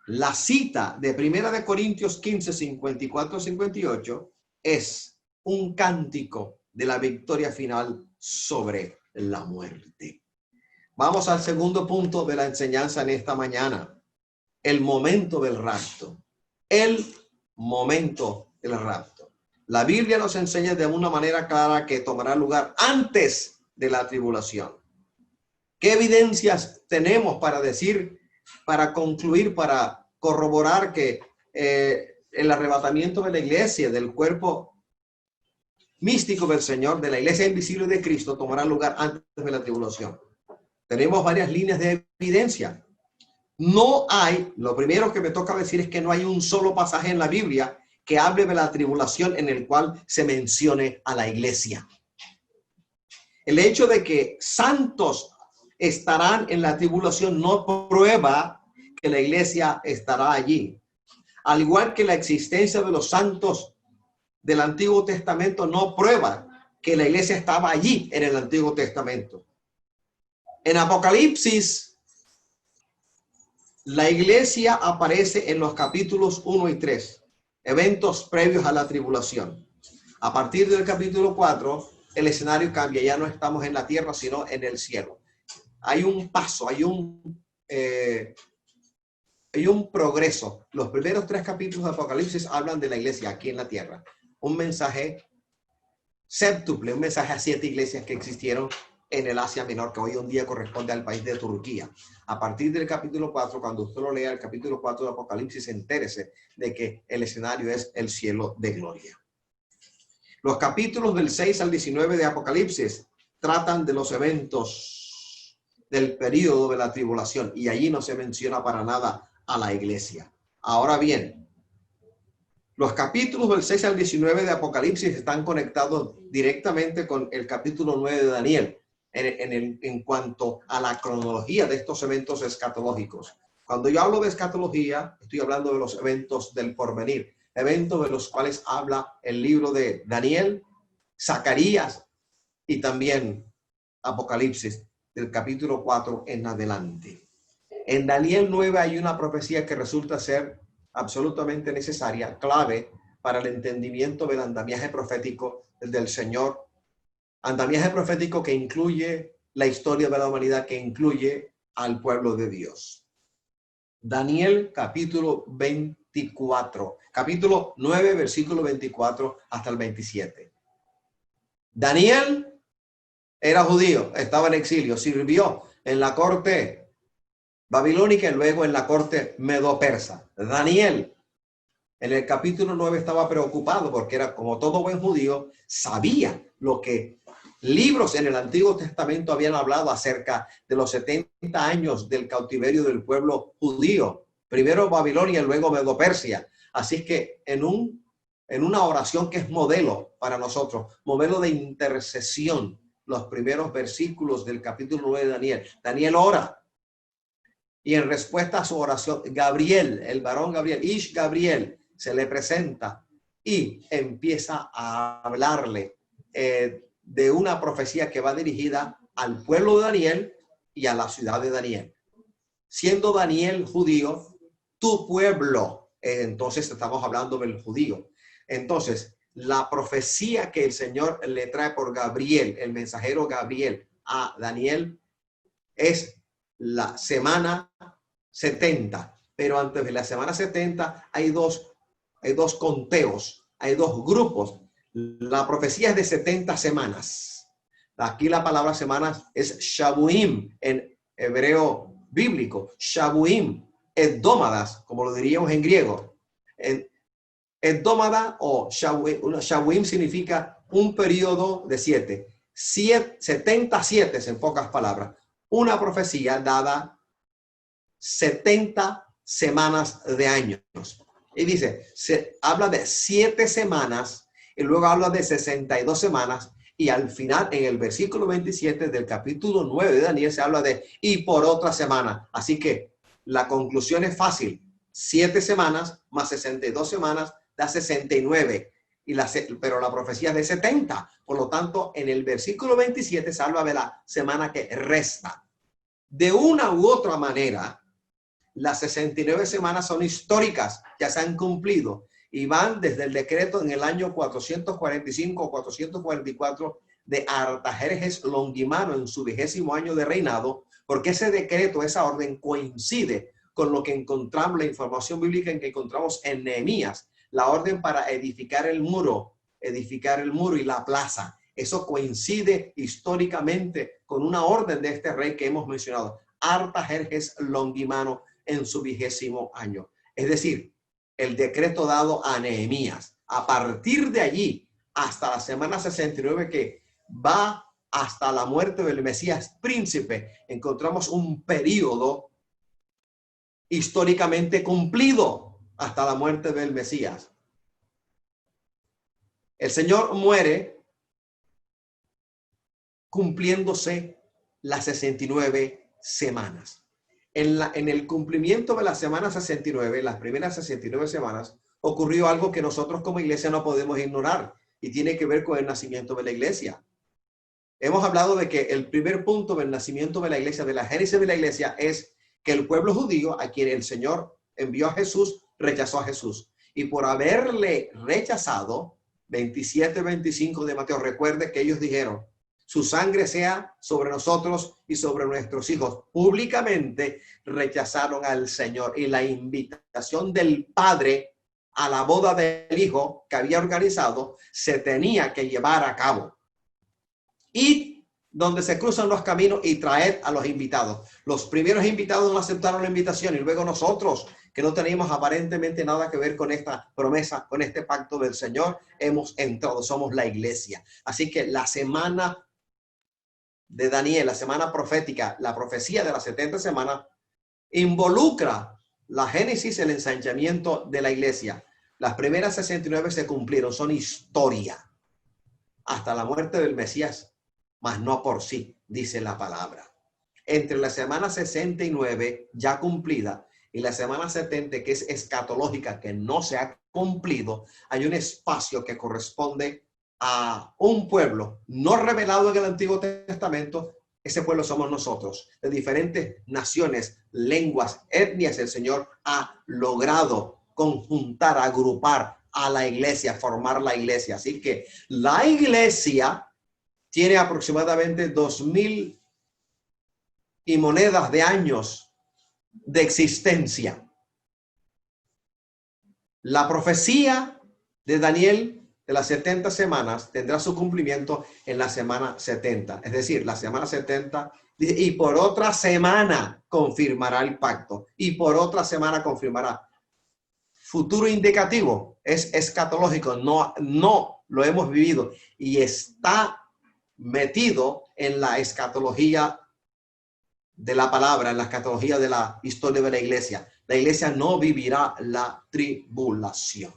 la cita de Primera de Corintios 15, 54-58 es un cántico de la victoria final sobre la muerte. Vamos al segundo punto de la enseñanza en esta mañana. El momento del rapto. El momento del rapto. La Biblia nos enseña de una manera clara que tomará lugar antes de la tribulación. ¿Qué evidencias tenemos para decir, para concluir, para corroborar que el arrebatamiento de la iglesia, del cuerpo místico del Señor, de la iglesia invisible de Cristo, tomará lugar antes de la tribulación? Tenemos varias líneas de evidencia. No hay, lo primero que me toca decir es que no hay un solo pasaje en la Biblia que hable de la tribulación en el cual se mencione a la iglesia. El hecho de que santos estarán en la tribulación no prueba que la iglesia estará allí. Al igual que la existencia de los santos del Antiguo Testamento no prueba que la iglesia estaba allí en el Antiguo Testamento. En Apocalipsis, la iglesia aparece en los capítulos 1 y 3, eventos previos a la tribulación. A partir del capítulo 4, el escenario cambia, ya no estamos en la tierra, sino en el cielo. Hay un paso, hay un progreso. Los primeros 3 capítulos de Apocalipsis hablan de la iglesia aquí en la tierra. Un mensaje séptuple, un mensaje a 7 iglesias que existieron en el Asia Menor, que hoy en día corresponde al país de Turquía. A partir del capítulo 4, cuando usted lo lea, el capítulo 4 de Apocalipsis, entérese de que el escenario es el cielo de gloria. Los capítulos del 6 al 19 de Apocalipsis tratan de los eventos del período de la tribulación y allí no se menciona para nada a la iglesia. Ahora bien, los capítulos del 6 al 19 de Apocalipsis están conectados directamente con el capítulo 9 de Daniel en cuanto a la cronología de estos eventos escatológicos. Cuando yo hablo de escatología, estoy hablando de los eventos del porvenir, eventos de los cuales habla el libro de Daniel, Zacarías y también Apocalipsis, del capítulo 4 en adelante. En Daniel 9 hay una profecía que resulta ser absolutamente necesaria, clave para el entendimiento del andamiaje profético del Señor. Andamiaje profético que incluye la historia de la humanidad, que incluye al pueblo de Dios. Daniel capítulo 24, capítulo 9, versículo 24 hasta el 27. Daniel era judío, estaba en exilio, sirvió en la corte babilónica y luego en la corte medo-persa. Daniel, en el capítulo 9, estaba preocupado porque era, como todo buen judío, sabía lo que libros en el Antiguo Testamento habían hablado acerca de los 70 años del cautiverio del pueblo judío. Primero Babilonia, luego Medo-Persia. Así que en una oración que es modelo para nosotros, modelo de intercesión, los primeros versículos del capítulo 9 de Daniel. Daniel ora. Y en respuesta a su oración, Gabriel, el varón Gabriel, Ish Gabriel, se le presenta y empieza a hablarle de una profecía que va dirigida al pueblo de Daniel y a la ciudad de Daniel. Siendo Daniel judío, tu pueblo, entonces estamos hablando del judío. Entonces, la profecía que el Señor le trae por Gabriel, el mensajero Gabriel, a Daniel, es la semana 70. Pero antes de la semana 70 hay dos conteos, hay dos grupos. La profecía es de 70 semanas. Aquí la palabra semanas es Shabuim en hebreo bíblico. Shabuim, edómadas, como lo diríamos en griego. Edómada o Shabuim significa un periodo de 77 en pocas palabras. Una profecía dada 70 semanas de años. Y dice, habla de 7 semanas y luego habla de 62 semanas. Y al final, en el versículo 27 del capítulo 9 de Daniel, se habla de y por otra semana. Así que la conclusión es fácil. 7 semanas más 62 semanas da 69. Pero la profecía es de 70. Por lo tanto, en el versículo 27 se habla de la semana que resta. De una u otra manera, las 69 semanas son históricas, ya se han cumplido y van desde el decreto en el año 445 o 444 de Artajerjes Longimano en su 20º año de reinado, porque ese decreto, esa orden coincide con lo que encontramos, la información bíblica en que encontramos en Nehemías, la orden para edificar el muro y la plaza. Eso coincide históricamente con una orden de este rey que hemos mencionado, Artajerjes Longimano, en su 20º año. Es decir, el decreto dado a Nehemías. A partir de allí, hasta la semana 69, que va hasta la muerte del Mesías príncipe, encontramos un periodo históricamente cumplido hasta la muerte del Mesías. El Señor muere cumpliéndose las 69 semanas. En el cumplimiento de la semana 69, las primeras 69 semanas, ocurrió algo que nosotros como iglesia no podemos ignorar y tiene que ver con el nacimiento de la iglesia. Hemos hablado de que el primer punto del nacimiento de la iglesia, de la génesis de la iglesia, es que el pueblo judío, a quien el Señor envió a Jesús, rechazó a Jesús. Y por haberle rechazado, 27-25 de Mateo, recuerde que ellos dijeron, su sangre sea sobre nosotros y sobre nuestros hijos. Públicamente rechazaron al Señor y la invitación del Padre a la boda del Hijo que había organizado se tenía que llevar a cabo. Y donde se cruzan los caminos y traer a los invitados. Los primeros invitados no aceptaron la invitación y luego nosotros, que no teníamos aparentemente nada que ver con esta promesa, con este pacto del Señor, hemos entrado, somos la iglesia. Así que la semana de Daniel, la semana profética, la profecía de las 70 semanas, involucra la génesis, el ensanchamiento de la iglesia. Las primeras 69 se cumplieron, son historia, hasta la muerte del Mesías, mas no por sí, dice la palabra. Entre la semana 69 ya cumplida y la semana 70, que es escatológica, que no se ha cumplido, hay un espacio que corresponde a un pueblo no revelado en el Antiguo Testamento. Ese pueblo somos nosotros, de diferentes naciones, lenguas, etnias. El Señor ha logrado conjuntar, agrupar a la iglesia, formar la iglesia. Así que la iglesia tiene aproximadamente 2000 y monedas de años de existencia. La profecía de Daniel de las 70 semanas tendrá su cumplimiento en la semana 70. Es decir, la semana 70, y por otra semana confirmará el pacto. Y por otra semana confirmará. Futuro indicativo, es escatológico, no lo hemos vivido. Y está metido en la escatología de la palabra, en la escatología de la historia de la iglesia. La iglesia no vivirá la tribulación.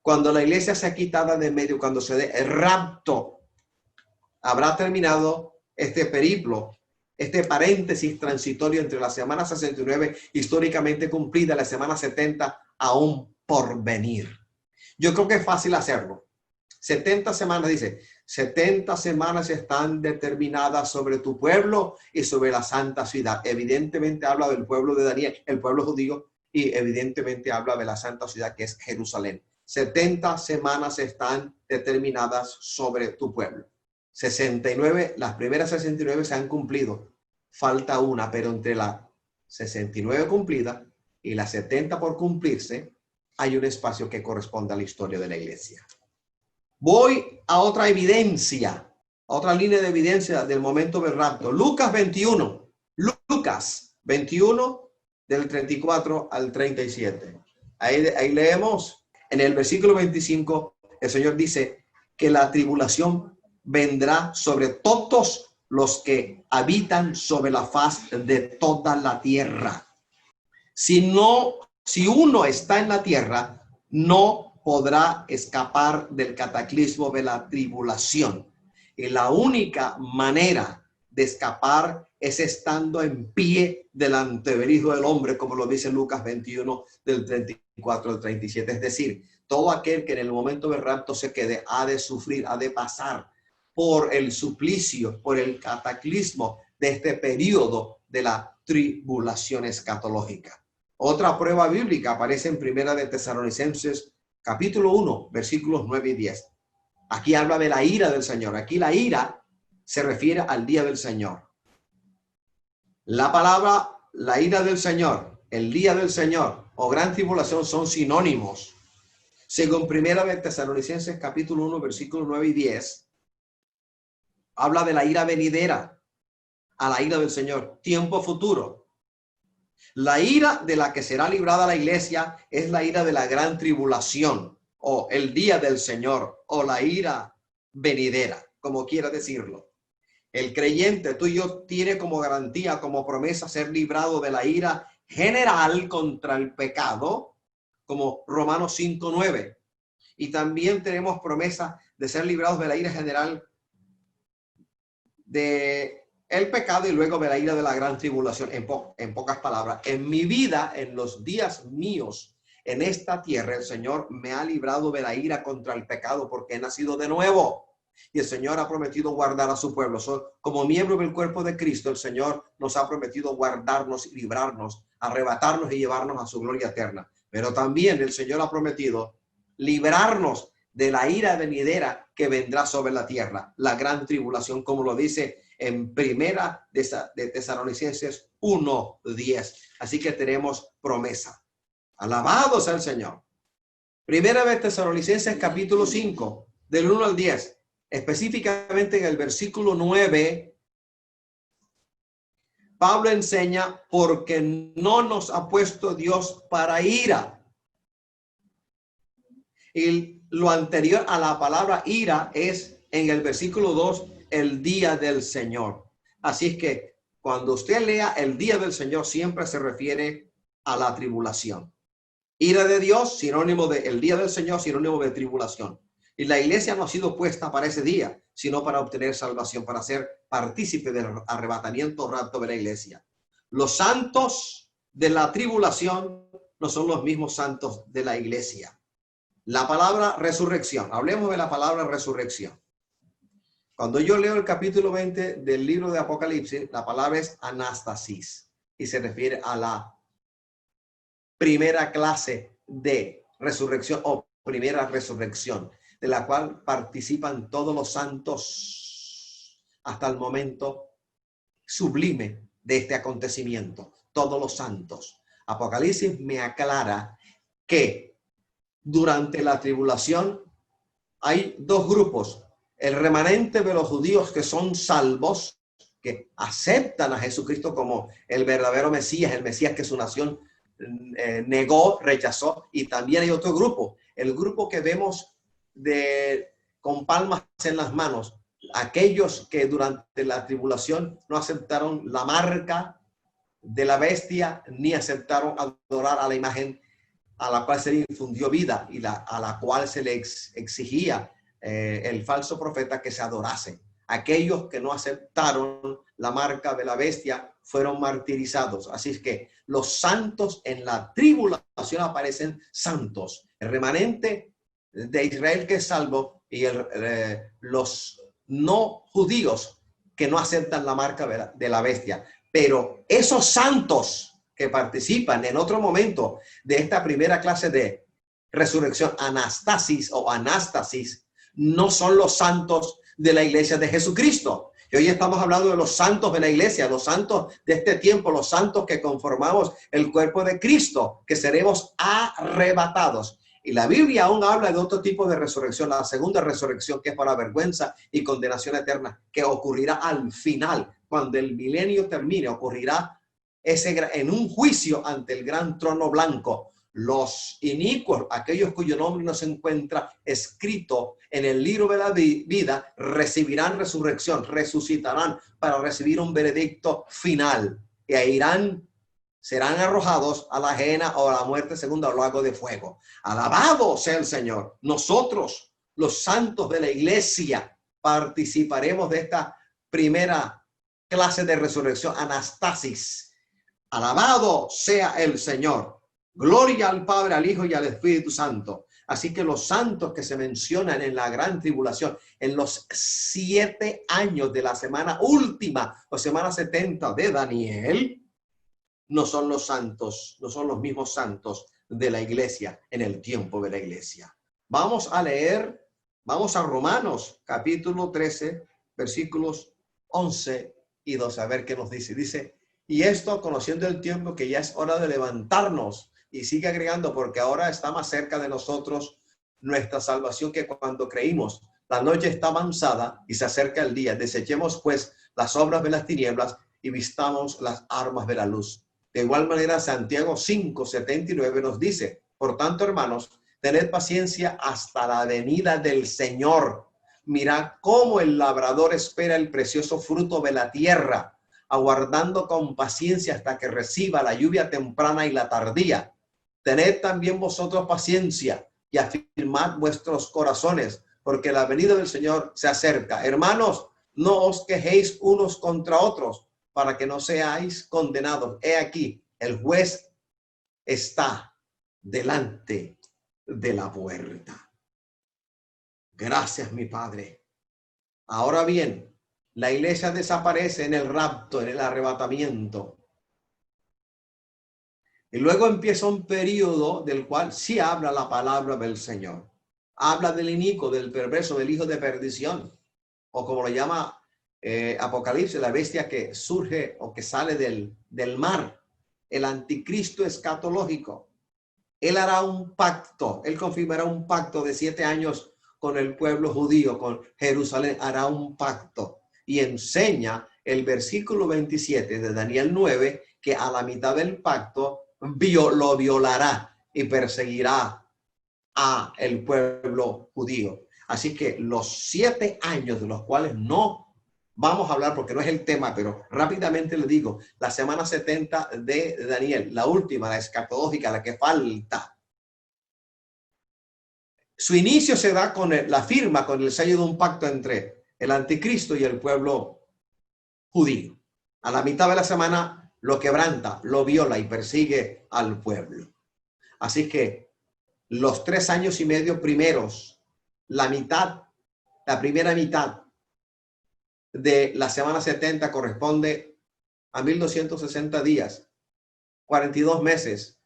Cuando la iglesia sea quitada de medio, cuando se dé el rapto, habrá terminado este periplo, este paréntesis transitorio entre la semana 69 históricamente cumplida, la semana 70 aún por venir. Yo creo que es fácil hacerlo. 70 semanas, dice, 70 semanas están determinadas sobre tu pueblo y sobre la santa ciudad. Evidentemente habla del pueblo de Daniel, el pueblo judío, y evidentemente habla de la santa ciudad que es Jerusalén. 70 semanas están determinadas sobre tu pueblo. 69, las primeras 69 se han cumplido. Falta una, pero entre la 69 cumplida y la 70 por cumplirse, hay un espacio que corresponde a la historia de la iglesia. Voy a otra evidencia, a otra línea de evidencia del momento del rapto. Lucas 21, Lucas 21 del 34 al 37. Ahí leemos en el versículo 25, el Señor dice que la tribulación vendrá sobre todos los que habitan sobre la faz de toda la tierra. Si uno está en la tierra, no podrá escapar del cataclismo de la tribulación. Y la única manera de escapar es estando en pie delante del Hijo del Hombre, como lo dice Lucas 21 del 34 al 37. Es decir, todo aquel que en el momento del rapto se quede ha de sufrir, ha de pasar por el suplicio, por el cataclismo de este periodo de la tribulación escatológica. Otra prueba bíblica aparece en Primera de Tesalonicenses, capítulo 1, versículos 9 y 10. Aquí habla de la ira del Señor. Aquí la ira se refiere al día del Señor. La palabra, la ira del Señor, el día del Señor o gran tribulación son sinónimos. Según Primera de Tesalonicenses, capítulo 1, versículos 9 y 10, habla de la ira venidera a la ira del Señor, tiempo futuro. La ira de la que será librada la iglesia es la ira de la gran tribulación o el día del Señor o la ira venidera, como quiera decirlo. El creyente, tú y yo, tiene como garantía, como promesa ser librado de la ira general contra el pecado, como Romanos 5:9. Y también tenemos promesa de ser librados de la ira general de el pecado y luego de la ira de la gran tribulación. En pocas palabras, en mi vida, en los días míos, en esta tierra, el Señor me ha librado de la ira contra el pecado porque he nacido de nuevo. Y el Señor ha prometido guardar a su pueblo. Como miembro del cuerpo de Cristo, el Señor nos ha prometido guardarnos y librarnos, arrebatarnos y llevarnos a su gloria eterna. Pero también el Señor ha prometido librarnos de la ira venidera que vendrá sobre la tierra, la gran tribulación, como lo dice en Primera de Tesalonicenses 1:10. Así que tenemos promesa. Alabados al Señor. Primera de Tesalonicenses capítulo 5, del 1 al 10. Específicamente en el versículo 9, Pablo enseña porque no nos ha puesto Dios para ira. Y lo anterior a la palabra ira es en el versículo 2, el día del Señor. Así es que cuando usted lea el día del Señor, siempre se refiere a la tribulación. Ira de Dios, sinónimo de el día del Señor, sinónimo de tribulación. Y la iglesia no ha sido puesta para ese día, sino para obtener salvación, para ser partícipe del arrebatamiento rapto de la iglesia. Los santos de la tribulación no son los mismos santos de la iglesia. La palabra resurrección. Hablemos de la palabra resurrección. Cuando yo leo el capítulo 20 del libro de Apocalipsis, la palabra es anástasis y se refiere a la primera clase de resurrección o primera resurrección, de la cual participan todos los santos hasta el momento sublime de este acontecimiento, todos los santos. Apocalipsis me aclara que durante la tribulación hay dos grupos: el remanente de los judíos que son salvos, que aceptan a Jesucristo como el verdadero Mesías, el Mesías que su nación negó, rechazó. Y también hay otro grupo, el grupo que vemos con palmas en las manos, aquellos que durante la tribulación no aceptaron la marca de la bestia, ni aceptaron adorar a la imagen a la cual se le infundió vida y a la cual se le exigía el falso profeta que se adorasen. Aquellos que no aceptaron la marca de la bestia fueron martirizados. Así es que los santos en la tribulación aparecen santos. El remanente de Israel que es salvo y los no judíos que no aceptan la marca de la bestia. Pero esos santos que participan en otro momento de esta primera clase de resurrección, anastasis o anástasis, no son los santos de la iglesia de Jesucristo. Y hoy estamos hablando de los santos de la iglesia, los santos de este tiempo, los santos que conformamos el cuerpo de Cristo, que seremos arrebatados. Y la Biblia aún habla de otro tipo de resurrección, la segunda resurrección, que es para vergüenza y condenación eterna, que ocurrirá al final, cuando el milenio termine, ocurrirá en un juicio ante el gran trono blanco. Los inicuos, aquellos cuyo nombre no se encuentra escrito en el libro de la vida, recibirán resurrección, resucitarán para recibir un veredicto final y serán arrojados a la ajena o a la muerte segunda o lago de fuego. Alabado sea el Señor. Nosotros, los santos de la iglesia, participaremos de esta primera clase de resurrección, anastasis. Alabado sea el Señor. Gloria al Padre, al Hijo y al Espíritu Santo. Así que los santos que se mencionan en la gran tribulación, en los 7 años de la semana última o semana 70 de Daniel, no son los santos, no son los mismos santos de la iglesia en el tiempo de la iglesia. Vamos a leer, vamos a Romanos capítulo 13, versículos 11 y 12, a ver qué nos dice. Dice, y esto conociendo el tiempo que ya es hora de levantarnos. Y sigue agregando, porque ahora está más cerca de nosotros nuestra salvación que cuando creímos. La noche está avanzada y se acerca el día. Desechemos pues las obras de las tinieblas y vistamos las armas de la luz. De igual manera, Santiago 5:79 nos dice, por tanto, hermanos, tened paciencia hasta la venida del Señor. Mirad cómo el labrador espera el precioso fruto de la tierra, aguardando con paciencia hasta que reciba la lluvia temprana y la tardía. Tened también vosotros paciencia y afirmad vuestros corazones, porque la venida del Señor se acerca. Hermanos, no os quejéis unos contra otros, para que no seáis condenados. He aquí, el juez está delante de la puerta. Gracias, mi Padre. Ahora bien, la iglesia desaparece en el rapto, en el arrebatamiento. Y luego empieza un periodo del cual sí habla la palabra del Señor. Habla del inicuo, del perverso, del hijo de perdición, o como lo llama Apocalipsis, la bestia que surge o que sale del mar, el anticristo escatológico. Él hará un pacto, él confirmará un pacto de 7 años con el pueblo judío, con Jerusalén, hará un pacto. Y enseña el versículo 27 de Daniel 9, que a la mitad del pacto lo violará y perseguirá a el pueblo judío. Así que los 7 años de los cuales no vamos a hablar porque no es el tema, pero rápidamente le digo, la semana 70 de Daniel, la última, la escatológica, la que falta. Su inicio se da con la firma, con el sello de un pacto entre el anticristo y el pueblo judío. A la mitad de la semana lo quebranta, lo viola y persigue al pueblo. Así que los 3 años y medio primeros, la primera mitad de la semana 70 corresponde a 1260 días, 42 meses.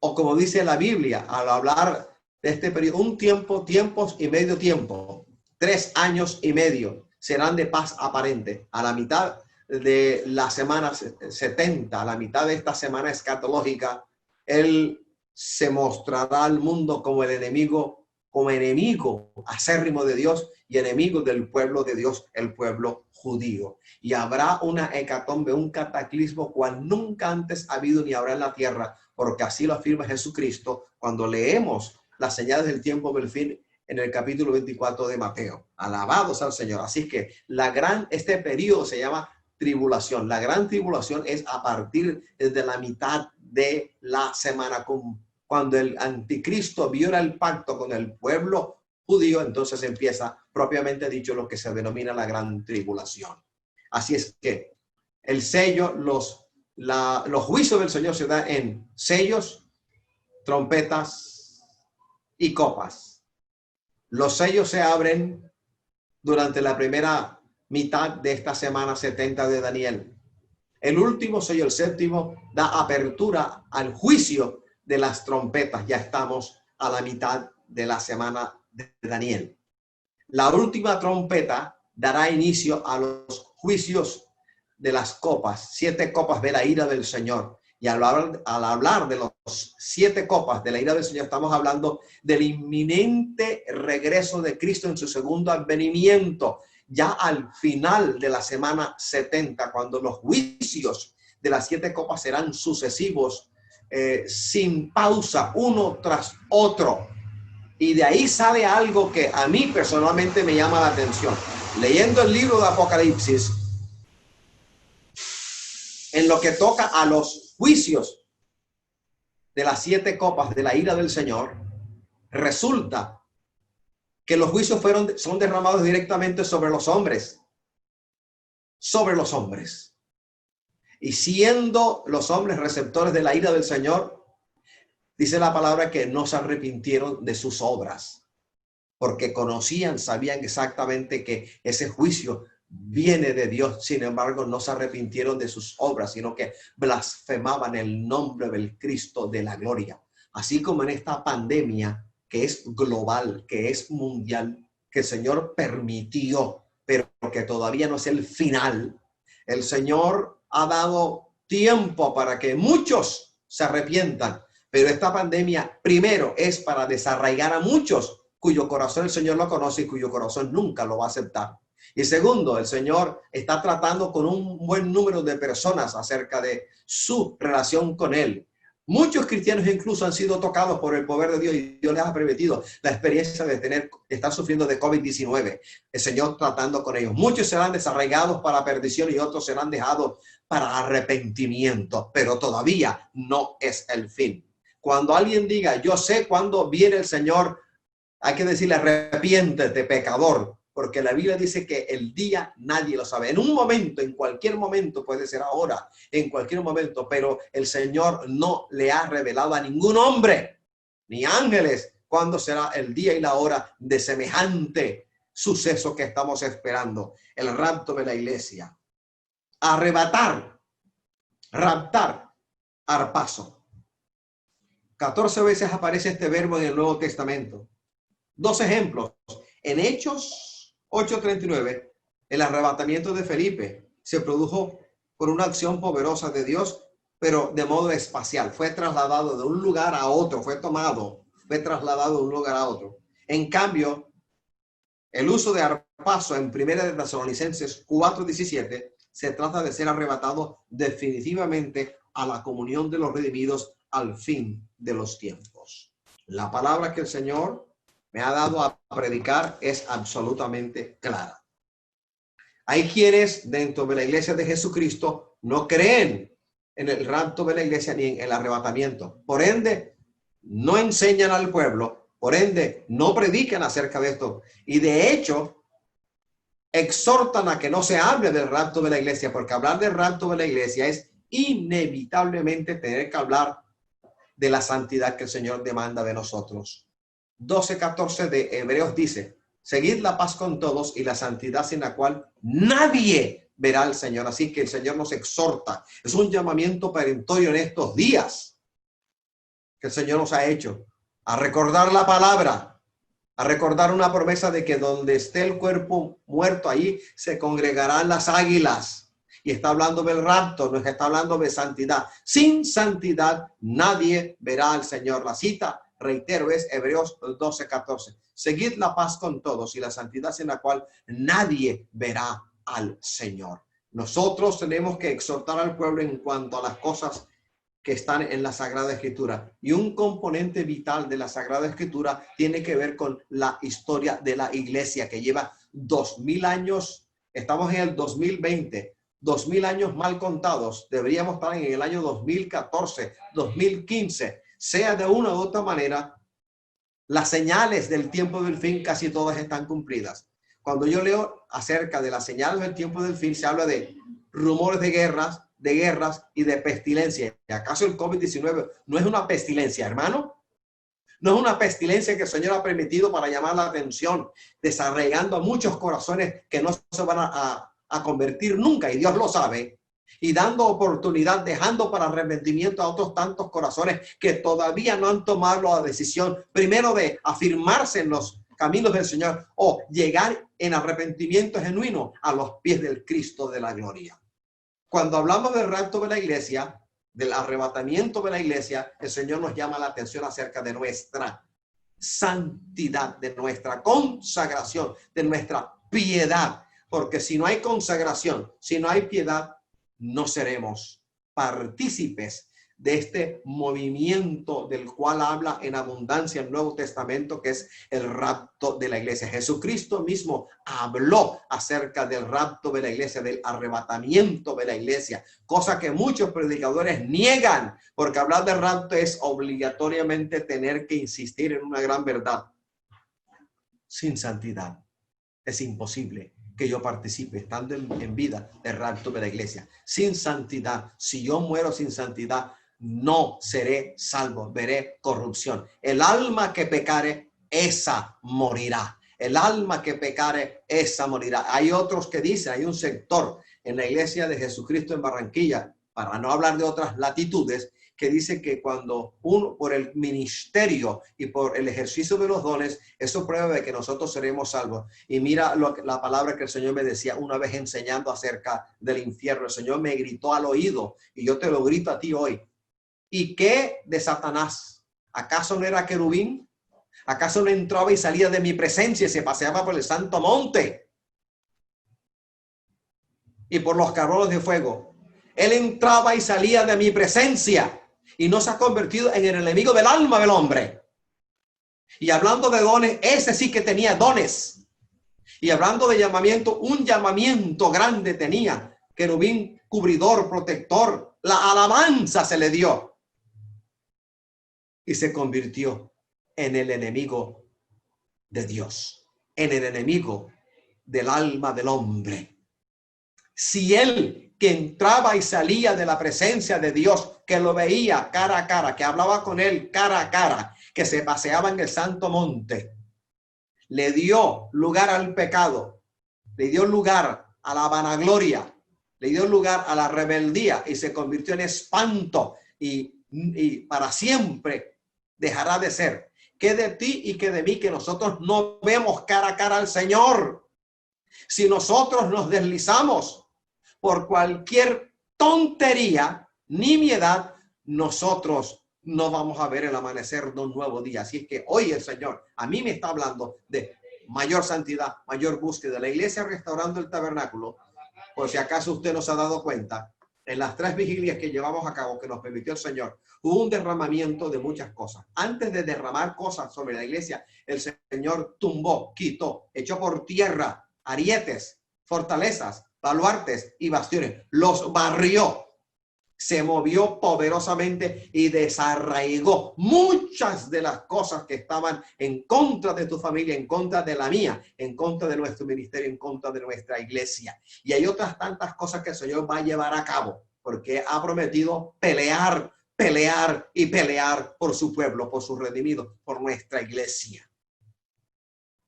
O como dice la Biblia, al hablar de este periodo, un tiempo, tiempos y medio tiempo, 3 años y medio serán de paz aparente. A la mitad de la semana 70, a la mitad de esta semana escatológica, él se mostrará al mundo como el enemigo, como enemigo acérrimo de Dios y enemigo del pueblo de Dios, el pueblo judío. Y habrá una hecatombe, un cataclismo cual nunca antes ha habido ni habrá en la tierra, porque así lo afirma Jesucristo cuando leemos las señales del tiempo del fin en el capítulo 24 de Mateo. Alabados al Señor. Así que este periodo se llama tribulación. La gran tribulación es a partir de la mitad de la semana, cuando el anticristo viola el pacto con el pueblo judío. Entonces empieza propiamente dicho lo que se denomina la gran tribulación. Así es que el sello, los juicios del Señor se dan en sellos, trompetas y copas. Los sellos se abren durante la primera mitad de esta semana 70 de Daniel. El último sello, el séptimo, da apertura al juicio de las trompetas. Ya estamos a la mitad de la semana de Daniel. La última trompeta dará inicio a los juicios de las copas, 7 copas de la ira del Señor. Y al hablar de los 7 copas de la ira del Señor, estamos hablando del inminente regreso de Cristo en su segundo advenimiento, ya al final de la semana 70, cuando los juicios de las 7 copas serán sucesivos, sin pausa, uno tras otro. Y de ahí sale algo que a mí personalmente me llama la atención. Leyendo el libro de Apocalipsis, en lo que toca a los juicios de las 7 copas de la ira del Señor, resulta que los juicios son derramados directamente sobre los hombres. Sobre los hombres. Y siendo los hombres receptores de la ira del Señor, dice la palabra que no se arrepintieron de sus obras, porque sabían exactamente que ese juicio viene de Dios. Sin embargo, no se arrepintieron de sus obras, sino que blasfemaban el nombre del Cristo de la gloria. Así como en esta pandemia que es global, que es mundial, que el Señor permitió, pero que todavía no es el final. El Señor ha dado tiempo para que muchos se arrepientan, pero esta pandemia primero es para desarraigar a muchos cuyo corazón el Señor lo conoce y cuyo corazón nunca lo va a aceptar. Y segundo, el Señor está tratando con un buen número de personas acerca de su relación con Él. Muchos cristianos incluso han sido tocados por el poder de Dios y Dios les ha permitido la experiencia de estar sufriendo de COVID-19. El Señor tratando con ellos. Muchos serán desarraigados para perdición y otros serán dejados para arrepentimiento, pero todavía no es el fin. Cuando alguien diga, yo sé cuándo viene el Señor, hay que decirle, arrepiéntete, pecador, porque la Biblia dice que el día nadie lo sabe. En un momento, en cualquier momento, puede ser ahora, en cualquier momento, pero el Señor no le ha revelado a ningún hombre, ni ángeles, cuándo será el día y la hora de semejante suceso que estamos esperando, el rapto de la iglesia. Arrebatar, raptar, arpazo. 14 veces aparece este verbo en el Nuevo Testamento. 2 ejemplos. En Hechos 8:39, el arrebatamiento de Felipe se produjo por una acción poderosa de Dios, pero de modo espacial. Fue trasladado de un lugar a otro, fue trasladado de un lugar a otro. En cambio, el uso de arpazo en 1 de Tesalonicenses 4:17 se trata de ser arrebatado definitivamente a la comunión de los redimidos al fin de los tiempos. La palabra que el Señor me ha dado a predicar es absolutamente clara. Hay quienes dentro de la iglesia de Jesucristo no creen en el rapto de la iglesia ni en el arrebatamiento. Por ende, no enseñan al pueblo, por ende, no predican acerca de esto. Y de hecho, exhortan a que no se hable del rapto de la iglesia, porque hablar del rapto de la iglesia es inevitablemente tener que hablar de la santidad que el Señor demanda de nosotros. 12:14 de Hebreos dice, seguid la paz con todos y la santidad sin la cual nadie verá al Señor. Así que el Señor nos exhorta. Es un llamamiento perentorio en estos días que el Señor nos ha hecho a recordar la palabra, a recordar una promesa de que donde esté el cuerpo muerto, ahí se congregarán las águilas. Y está hablando del rapto, no está hablando de santidad. Sin santidad nadie verá al Señor. La cita, reitero, es Hebreos 12:14. Seguid la paz con todos y la santidad sin la cual nadie verá al Señor. Nosotros tenemos que exhortar al pueblo en cuanto a las cosas que están en la Sagrada Escritura. Y un componente vital de la Sagrada Escritura tiene que ver con la historia de la iglesia, que lleva 2000 años. Estamos en el 2020, 2000 años mal contados. Deberíamos estar en el año 2014, 2015. Sea de una u otra manera, las señales del tiempo del fin casi todas están cumplidas. Cuando yo leo acerca de las señales del tiempo del fin, se habla de rumores de guerras y de pestilencia. ¿Acaso el COVID-19 no es una pestilencia, hermano? No es una pestilencia que el Señor ha permitido para llamar la atención, desarraigando a muchos corazones que no se van a convertir nunca, y Dios lo sabe, y dando oportunidad, dejando para arrepentimiento a otros tantos corazones que todavía no han tomado la decisión, primero de afirmarse en los caminos del Señor o llegar en arrepentimiento genuino a los pies del Cristo de la gloria. Cuando hablamos del rapto de la iglesia, del arrebatamiento de la iglesia, el Señor nos llama la atención acerca de nuestra santidad, de nuestra consagración, de nuestra piedad. Porque si no hay consagración, si no hay piedad, no seremos partícipes de este movimiento del cual habla en abundancia el Nuevo Testamento, que es el rapto de la iglesia. Jesucristo mismo habló acerca del rapto de la iglesia, del arrebatamiento de la iglesia, cosa que muchos predicadores niegan, porque hablar del rapto es obligatoriamente tener que insistir en una gran verdad. Sin santidad es imposible que yo participe, estando en vida, del rapto de la iglesia. Sin santidad, si yo muero sin santidad, no seré salvo, veré corrupción. El alma que pecare, esa morirá. El alma que pecare, esa morirá. Hay otros que dicen, hay un sector en la iglesia de Jesucristo en Barranquilla, para no hablar de otras latitudes, que dice que cuando uno, por el ministerio y por el ejercicio de los dones, eso prueba de que nosotros seremos salvos. Y mira la palabra que el Señor me decía una vez enseñando acerca del infierno. El Señor me gritó al oído, y yo te lo grito a ti hoy. ¿Y qué de Satanás? ¿Acaso no era querubín? ¿Acaso no entraba y salía de mi presencia y se paseaba por el santo monte y por los carbones de fuego? Él entraba y salía de mi presencia y no se ha convertido en el enemigo del alma del hombre. Y hablando de dones, ese sí que tenía dones. Y hablando de llamamiento, un llamamiento grande tenía. Querubín, cubridor, protector. La alabanza se le dio. Y se convirtió en el enemigo de Dios, en el enemigo del alma del hombre. Si él, que entraba y salía de la presencia de Dios, que lo veía cara a cara, que hablaba con él cara a cara, que se paseaba en el santo monte, le dio lugar al pecado, le dio lugar a la vanagloria, le dio lugar a la rebeldía y se convirtió en espanto y para siempre dejará de ser. Que de ti y que de mí, que nosotros no vemos cara a cara al Señor. Si nosotros nos deslizamos por cualquier tontería, nimiedad, nosotros no vamos a ver el amanecer de un nuevo día. Así es que hoy el Señor a mí me está hablando de mayor santidad, mayor búsqueda. La iglesia Restaurando el Tabernáculo, por si acaso usted no se ha dado cuenta, en las 3 vigilias que llevamos a cabo, que nos permitió el Señor, hubo un derramamiento de muchas cosas. Antes de derramar cosas sobre la iglesia, el Señor tumbó, quitó, echó por tierra arietes, fortalezas, baluartes y bastiones. Los barrió. Se movió poderosamente y desarraigó muchas de las cosas que estaban en contra de tu familia, en contra de la mía, en contra de nuestro ministerio, en contra de nuestra iglesia. Y hay otras tantas cosas que el Señor va a llevar a cabo, porque ha prometido pelear, pelear y pelear por su pueblo, por sus redimidos, por nuestra iglesia.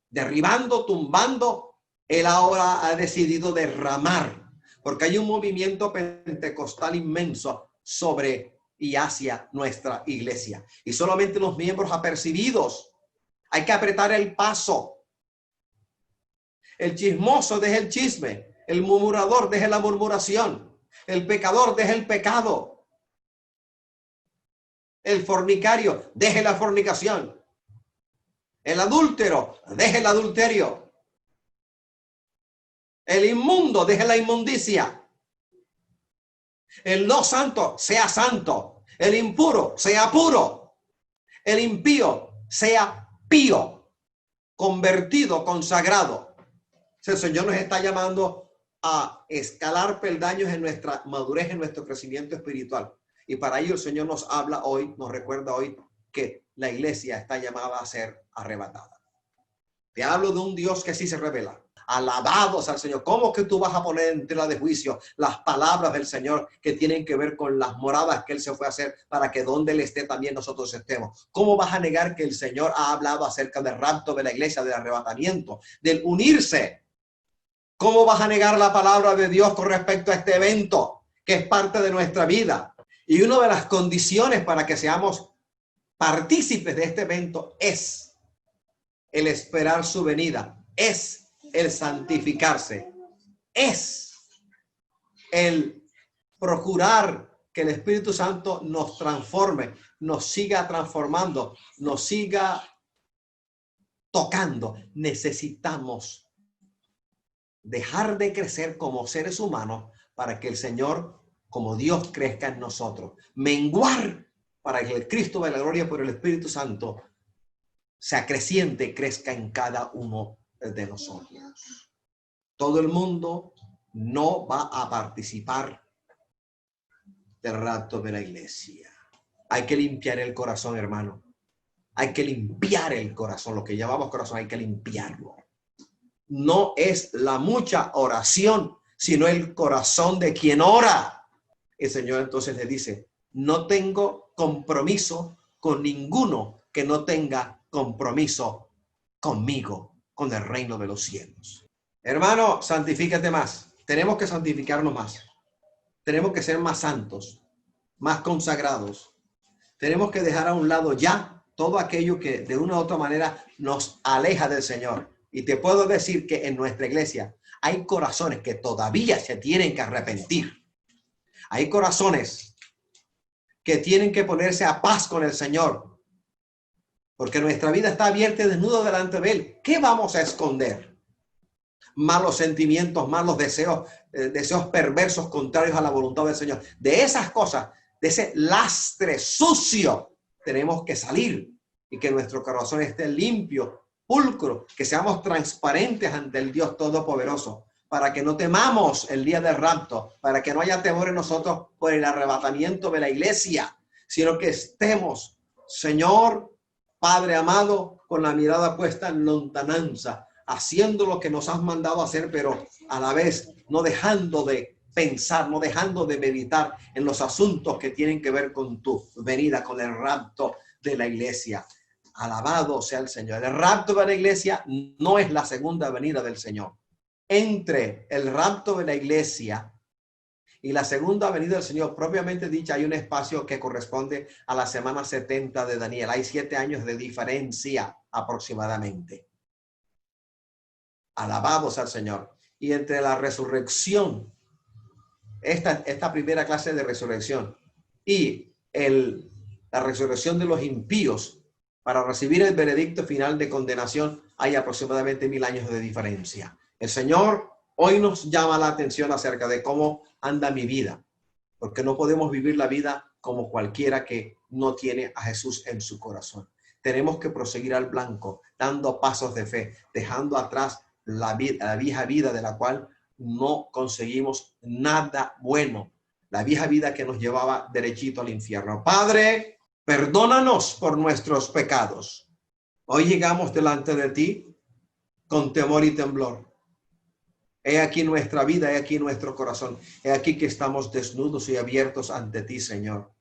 Derribando, tumbando, Él ahora ha decidido derramar, porque hay un movimiento pentecostal inmenso sobre y hacia nuestra iglesia. Y solamente los miembros apercibidos. Hay que apretar el paso. El chismoso deje el chisme. El murmurador deje la murmuración. El pecador deje el pecado. El fornicario deje la fornicación. El adúltero deje el adulterio. El inmundo deje la inmundicia. El no santo sea santo. El impuro sea puro. El impío sea pío, convertido, consagrado. El Señor nos está llamando a escalar peldaños en nuestra madurez, en nuestro crecimiento espiritual. Y para ello el Señor nos habla hoy, nos recuerda hoy que la iglesia está llamada a ser arrebatada. Te hablo de un Dios que sí se revela. Alabados al Señor. ¿Cómo que tú vas a poner en tela de juicio las palabras del Señor que tienen que ver con las moradas que Él se fue a hacer para que donde Él esté también nosotros estemos? ¿Cómo vas a negar que el Señor ha hablado acerca del rapto de la iglesia, del arrebatamiento, del unirse? ¿Cómo vas a negar la palabra de Dios con respecto a este evento que es parte de nuestra vida? Y una de las condiciones para que seamos partícipes de este evento es el esperar su venida, es el santificarse, es el procurar que el Espíritu Santo nos transforme, nos siga transformando, nos siga tocando. Necesitamos dejar de crecer como seres humanos para que el Señor, como Dios, crezca en nosotros. Menguar para que el Cristo de la gloria por el Espíritu Santo se acreciente y crezca en cada uno de nosotros. Todo el mundo no va a participar del rapto de la iglesia. Hay que limpiar el corazón, hermano. Hay que limpiar el corazón. Lo que llamamos corazón hay que limpiarlo. No es la mucha oración, sino el corazón de quien ora. El Señor entonces le dice, no tengo compromiso con ninguno que no tenga compromiso conmigo, con el reino de los cielos. Hermano, santifícate más. Tenemos que santificarnos más. Tenemos que ser más santos, más consagrados. Tenemos que dejar a un lado ya todo aquello que de una u otra manera nos aleja del Señor. Y te puedo decir que en nuestra iglesia hay corazones que todavía se tienen que arrepentir. Hay corazones que tienen que ponerse a paz con el Señor. Porque nuestra vida está abierta y desnuda delante de Él. ¿Qué vamos a esconder? Malos sentimientos, malos deseos, deseos perversos contrarios a la voluntad del Señor. De esas cosas, de ese lastre sucio, tenemos que salir y que nuestro corazón esté limpio, pulcro, que seamos transparentes ante el Dios Todopoderoso, para que no temamos el día del rapto, para que no haya temor en nosotros por el arrebatamiento de la iglesia, sino que estemos, Señor, Padre amado, con la mirada puesta en lontananza, haciendo lo que nos has mandado hacer, pero a la vez no dejando de pensar, no dejando de meditar en los asuntos que tienen que ver con tu venida, con el rapto de la iglesia. Alabado sea el Señor. El rapto de la iglesia no es la segunda venida del Señor. Entre el rapto de la iglesia y la segunda venida del Señor, propiamente dicha, hay un espacio que corresponde a la semana 70 de Daniel. Hay 7 años de diferencia aproximadamente. Alabados al Señor. Y entre la resurrección, esta primera clase de resurrección y la resurrección de los impíos para recibir el veredicto final de condenación, hay aproximadamente 1000 años de diferencia. El Señor hoy nos llama la atención acerca de cómo anda mi vida, porque no podemos vivir la vida como cualquiera que no tiene a Jesús en su corazón. Tenemos que proseguir al blanco, dando pasos de fe, dejando atrás la vieja vida de la cual no conseguimos nada bueno, la vieja vida que nos llevaba derechito al infierno. Padre, perdónanos por nuestros pecados. Hoy llegamos delante de ti con temor y temblor. He aquí nuestra vida, he aquí nuestro corazón, he aquí que estamos desnudos y abiertos ante ti, Señor.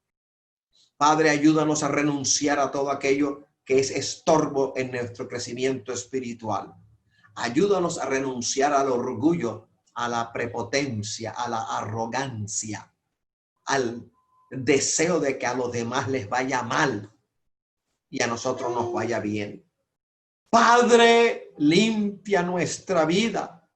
Padre, ayúdanos a renunciar a todo aquello que es estorbo en nuestro crecimiento espiritual. Ayúdanos a renunciar al orgullo, a la prepotencia, a la arrogancia, al deseo de que a los demás les vaya mal y a nosotros nos vaya bien. Padre, limpia nuestra vida.